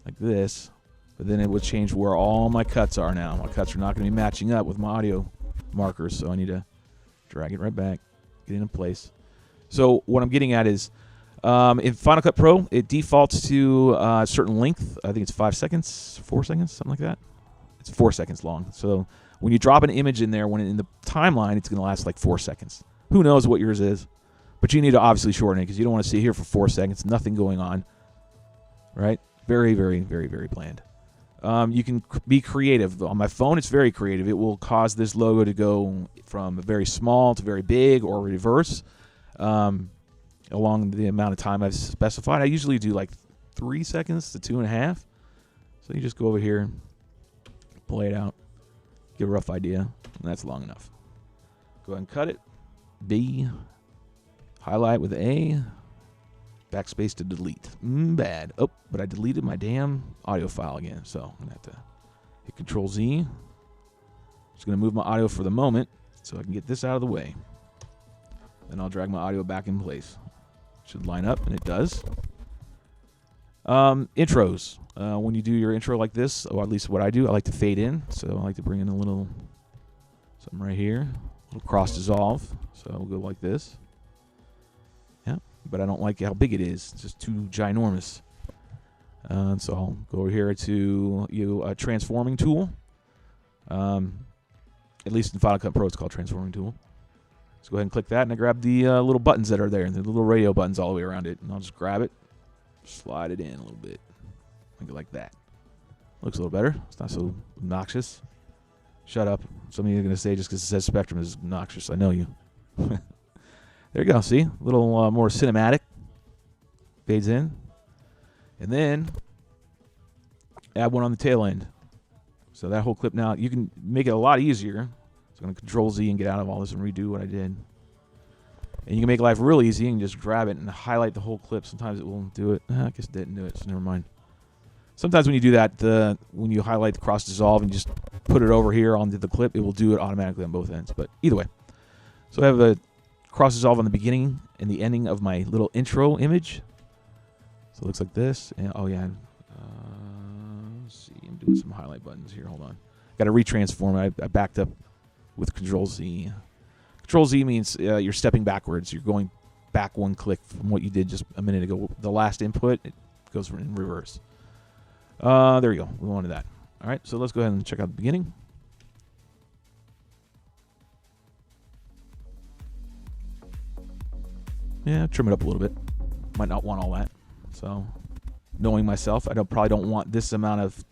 like this, but then it would change where all my cuts are now. My cuts are not going to be matching up with my audio markers, so I need to drag it right back, get it in place. So what I'm getting at is, in Final Cut Pro, it defaults to a certain length. I think it's 5 seconds, 4 seconds, something like that. It's 4 seconds long. So when you drop an image in there, when in the timeline, it's going to last like 4 seconds. Who knows what yours is? But you need to obviously shorten it because you don't want to sit here for 4 seconds, nothing going on. Right? Very, very, very, very bland. You can be creative. On my phone, it's very creative. It will cause this logo to go from very small to very big or reverse along the amount of time I've specified. I usually do like 3 seconds to 2.5. So you just go over here, play it out, get a rough idea, and that's long enough. Go ahead and cut it. B, highlight with A, backspace to delete. Bad. Oh, but I deleted my damn audio file again, so I'm going to have to hit Control-Z. Just going to move my audio for the moment so I can get this out of the way. Then I'll drag my audio back in place. Should line up, and it does. Intros. When you do your intro like this, or at least what I do, I like to fade in. So I like to bring in a little something right here, a little cross dissolve. So we'll go like this. Yeah, but I don't like how big it is. It's just too ginormous. So I'll go over here to a transforming tool. At least in Final Cut Pro, it's called transforming tool. So go ahead and click that, and I grab the little buttons that are there, the little radio buttons all the way around it, and I'll just grab it, slide it in a little bit, make it like that. Looks a little better. It's not so obnoxious. Shut up. Some of you are going to say just because it says Spectrum is obnoxious. I know you. There you go. See? A little more cinematic. Fades in. And then add one on the tail end. So that whole clip now, you can make it a lot easier. So I'm going to Control-Z and get out of all this and redo what I did. And you can make life real easy. You can just grab it and highlight the whole clip. Sometimes it won't do it. I guess it didn't do it, so never mind. Sometimes when you do that, when you highlight the cross dissolve and just put it over here onto the clip, it will do it automatically on both ends. But either way. So I have a cross dissolve on the beginning and the ending of my little intro image. So it looks like this. And, oh, yeah. Let's see. I'm doing some highlight buttons here. Hold on. Got to retransform it. I backed up with Control-Z. Control-Z means you're stepping backwards. You're going back one click from what you did just a minute ago. The last input, it goes in reverse. There you go. We wanted that. All right, so let's go ahead and check out the beginning. Yeah, trim it up a little bit. Might not want all that. So, knowing myself, I probably don't want this amount of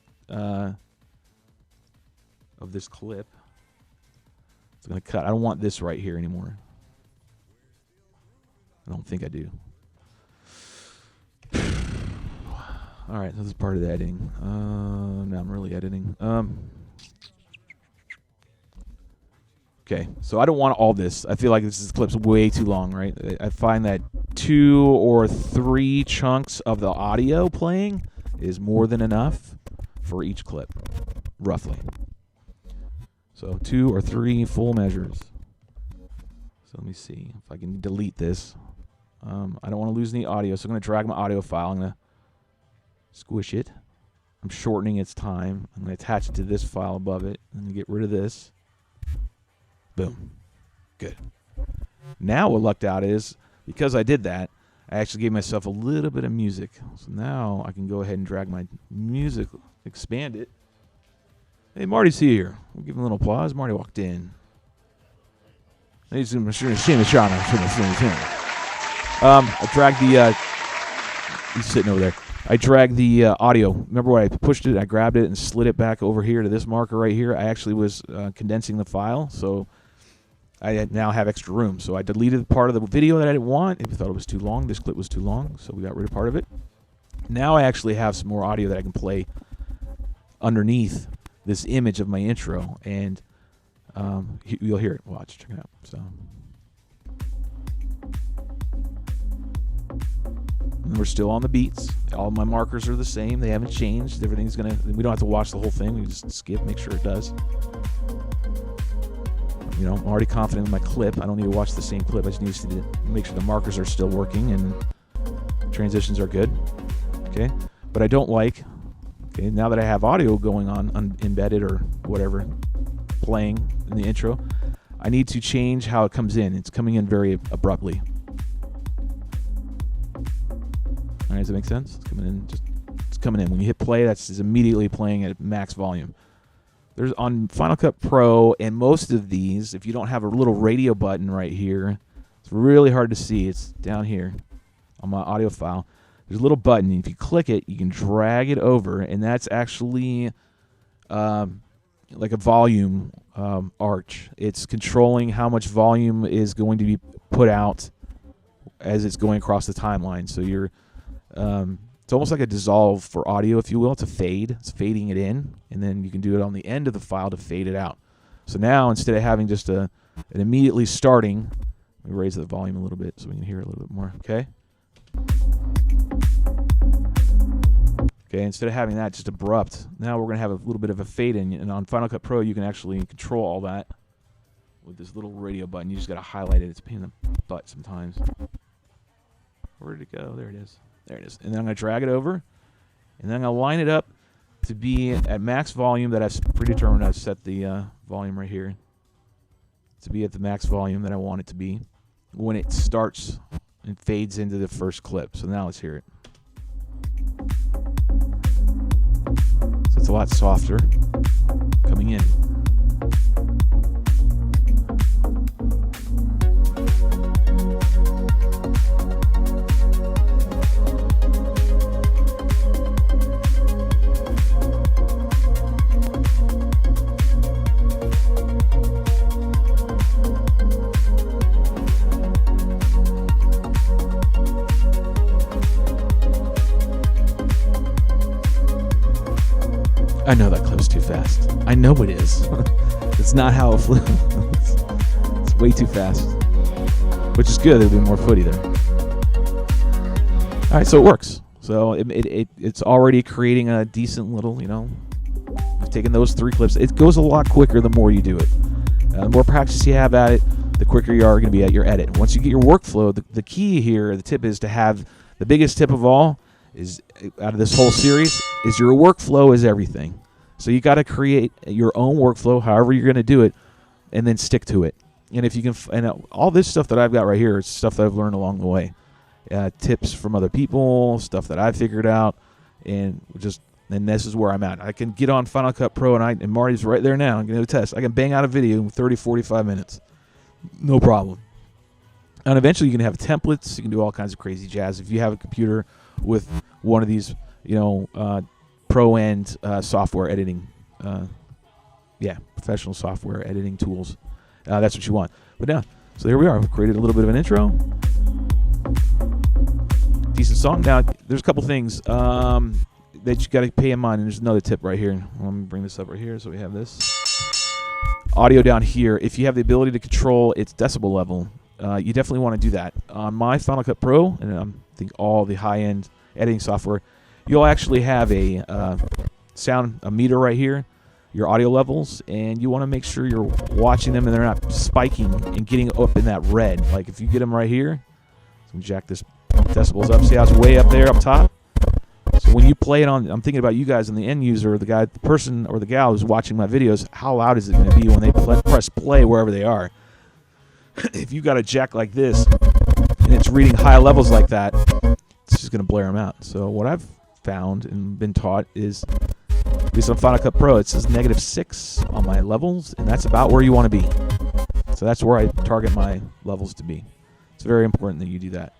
this clip. It's going to cut. I don't want this right here anymore. I don't think I do. All right, this is part of the editing. Now I'm really editing. Okay, so I don't want all this. I feel like this clip's way too long, right? I find that 2 or 3 chunks of the audio playing is more than enough for each clip, roughly. So 2 or 3 full measures. So let me see if I can delete this. I don't want to lose any audio, so I'm going to drag my audio file. I'm going to squish it. I'm shortening its time. I'm going to attach it to this file above it and get rid of this. Boom. Good. Now what lucked out is, because I did that, I actually gave myself a little bit of music. So now I can go ahead and drag my music, expand it. Hey, Marty's here. We'll give him a little applause. Marty walked in. I dragged the, he's sitting over there. I dragged the audio. Remember when I pushed it, I grabbed it and slid it back over here to this marker right here. I actually was condensing the file, so I now have extra room. So I deleted the part of the video that I didn't want. I thought it was too long. This clip was too long, so we got rid of part of it. Now I actually have some more audio that I can play underneath this image of my intro, and you'll hear it. Watch, check it out. So, and we're still on the beats. All my markers are the same. They haven't changed. Everything's gonna. We don't have to watch the whole thing. We just skip, make sure it does. You know, I'm already confident in my clip. I don't need to watch the same clip. I just need to make sure the markers are still working and transitions are good. Okay, but I don't like. Okay, now that I have audio going on embedded or whatever, playing in the intro, I need to change how it comes in. It's coming in very abruptly. All right, does that make sense? It's coming in. It's coming in. When you hit play, that's immediately playing at max volume. There's on Final Cut Pro and most of these, if you don't have a little radio button right here, it's really hard to see. It's down here on my audio file. There's a little button. If you click it, you can drag it over, and that's actually like a volume arch. It's controlling how much volume is going to be put out as it's going across the timeline. So you're it's almost like a dissolve for audio, if you will. It's a fade. It's fading it in, and then you can do it on the end of the file to fade it out. So now, instead of having just an immediately starting, let me raise the volume a little bit so we can hear it a little bit more, okay? Okay, instead of having that just abrupt, now we're going to have a little bit of a fade in, and on Final Cut Pro, you can actually control all that with this little radio button. You just got to highlight it. It's a pain in the butt sometimes. Where did it go? There it is. There it is. And then I'm going to drag it over, and then I'm going to line it up to be at max volume that I've predetermined. I've set the volume right here to be at the max volume that I want it to be when it starts and fades into the first clip. So now let's hear it. So it's a lot softer coming in. I know that clip's too fast. I know it is. It's not how it flew. It's way too fast. Which is good. There'll be more footy there. All right, so it works. So it's already creating a decent little, you know, I've taken those 3 clips. It goes a lot quicker the more you do it. The more practice you have at it, the quicker you are going to be at your edit. Once you get your workflow, the key here, the tip is to have, the biggest tip of all, is out of this whole series, is your workflow is everything. So you got to create your own workflow, however you're going to do it, and then stick to it. And if you can, and all this stuff that I've got right here is stuff that I've learned along the way, tips from other people, stuff that I figured out, and this is where I'm at. I can get on Final Cut Pro, and Marty's right there now. I'm going to test. I can bang out a video in 30, 45 minutes, no problem. And eventually, you can have templates. You can do all kinds of crazy jazz if you have a computer with one of these, you know, pro-end software editing, professional software editing tools. That's what you want. But now, so here we are. We've created a little bit of an intro. Decent song. Now, there's a couple things that you got to pay in mind, and there's another tip right here. Let me bring this up right here so we have this. Audio down here. If you have the ability to control its decibel level, you definitely want to do that. On my Final Cut Pro, and I think all the high-end editing software, you'll actually have a meter right here, your audio levels, and you want to make sure you're watching them and they're not spiking and getting up in that red. Like if you get them right here, so jack this decibels up. See how it's way up there up top? So when you play it on, I'm thinking about you guys and the end user, the person or the gal who's watching my videos, how loud is it going to be when they press play wherever they are? If you got a jack like this, and it's reading high levels like that, it's just going to blare them out. So what I've found and been taught is, at least on Final Cut Pro, it says -6 on my levels, and that's about where you want to be. So that's where I target my levels to be. It's very important that you do that.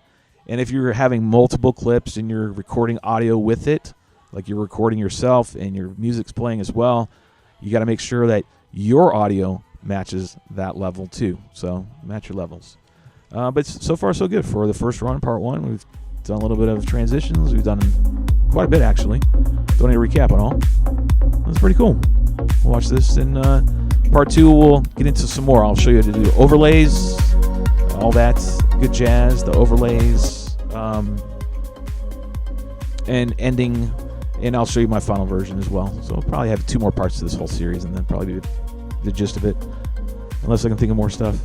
And if you're having multiple clips and you're recording audio with it, like you're recording yourself and your music's playing as well, you got to make sure that your audio matches that level too. So match your levels. But so far so good for the first run, part 1. We've done a little bit of transitions. We've done quite a bit actually. Don't need to recap on all. That's pretty cool. We'll watch this in part 2. We'll get into some more. I'll show you how to do overlays, all that good jazz, the overlays, and ending. And I'll show you my final version as well. So I'll probably have 2 more parts to this whole series, and then probably be the gist of it, unless I can think of more stuff.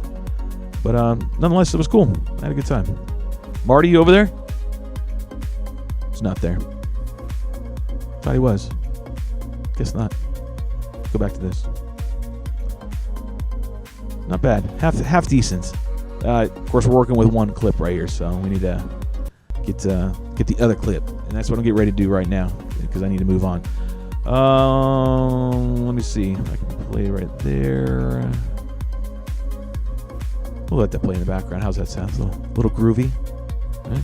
But nonetheless, it was cool. I had a good time. Marty, you over there? He's not there. Thought he was. Guess not. Go back to this. Not bad. Half decent. Of course, we're working with 1 clip right here, so we need to get the other clip, and that's what I'm getting ready to do right now because I need to move on. Let me see. I can play right there. We'll let that play in the background. How's that sound? It's a little groovy. Right?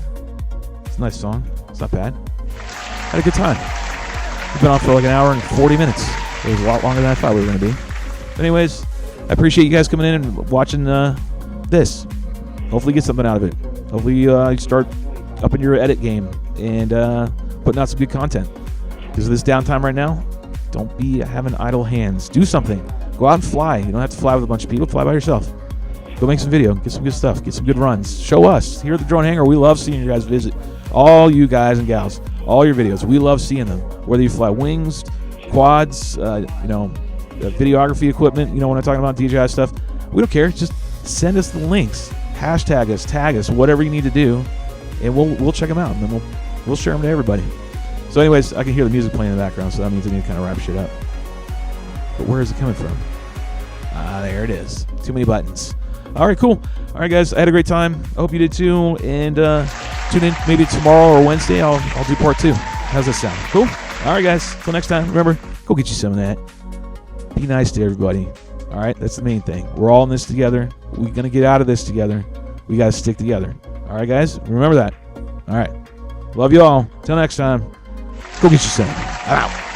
It's a nice song. It's not bad. Had a good time. We've been on for like an hour and 40 minutes. It was a lot longer than I thought we were going to be. But anyways, I appreciate you guys coming in and watching this. Hopefully you get something out of it. Hopefully you start up in your edit game and putting out some good content. Because of this downtime right now, don't be having idle hands. Do something. Go out and fly. You don't have to fly with a bunch of people. Fly by yourself. Go make some video. Get some good stuff. Get some good runs. Show us. Here at the Drone Hangar, we love seeing you guys visit. All you guys and gals. All your videos. We love seeing them. Whether you fly wings, quads, videography equipment, what I'm talking about, DJI stuff. We don't care. Just send us the links. Hashtag us. Tag us. Whatever you need to do. And we'll check them out. And then we'll share them to everybody. So anyways, I can hear the music playing in the background, so that means I need to kind of wrap shit up. But where is it coming from? There it is. Too many buttons. All right, cool. All right, guys, I had a great time. I hope you did too. And tune in maybe tomorrow or Wednesday. I'll do part 2. How's that sound? Cool? All right, guys. Till next time, remember, go get you some of that. Be nice to everybody. All right? That's the main thing. We're all in this together. We're going to get out of this together. We got to stick together. All right, guys? Remember that. All right. Love you all. Till next time. Go get you some. I'm out.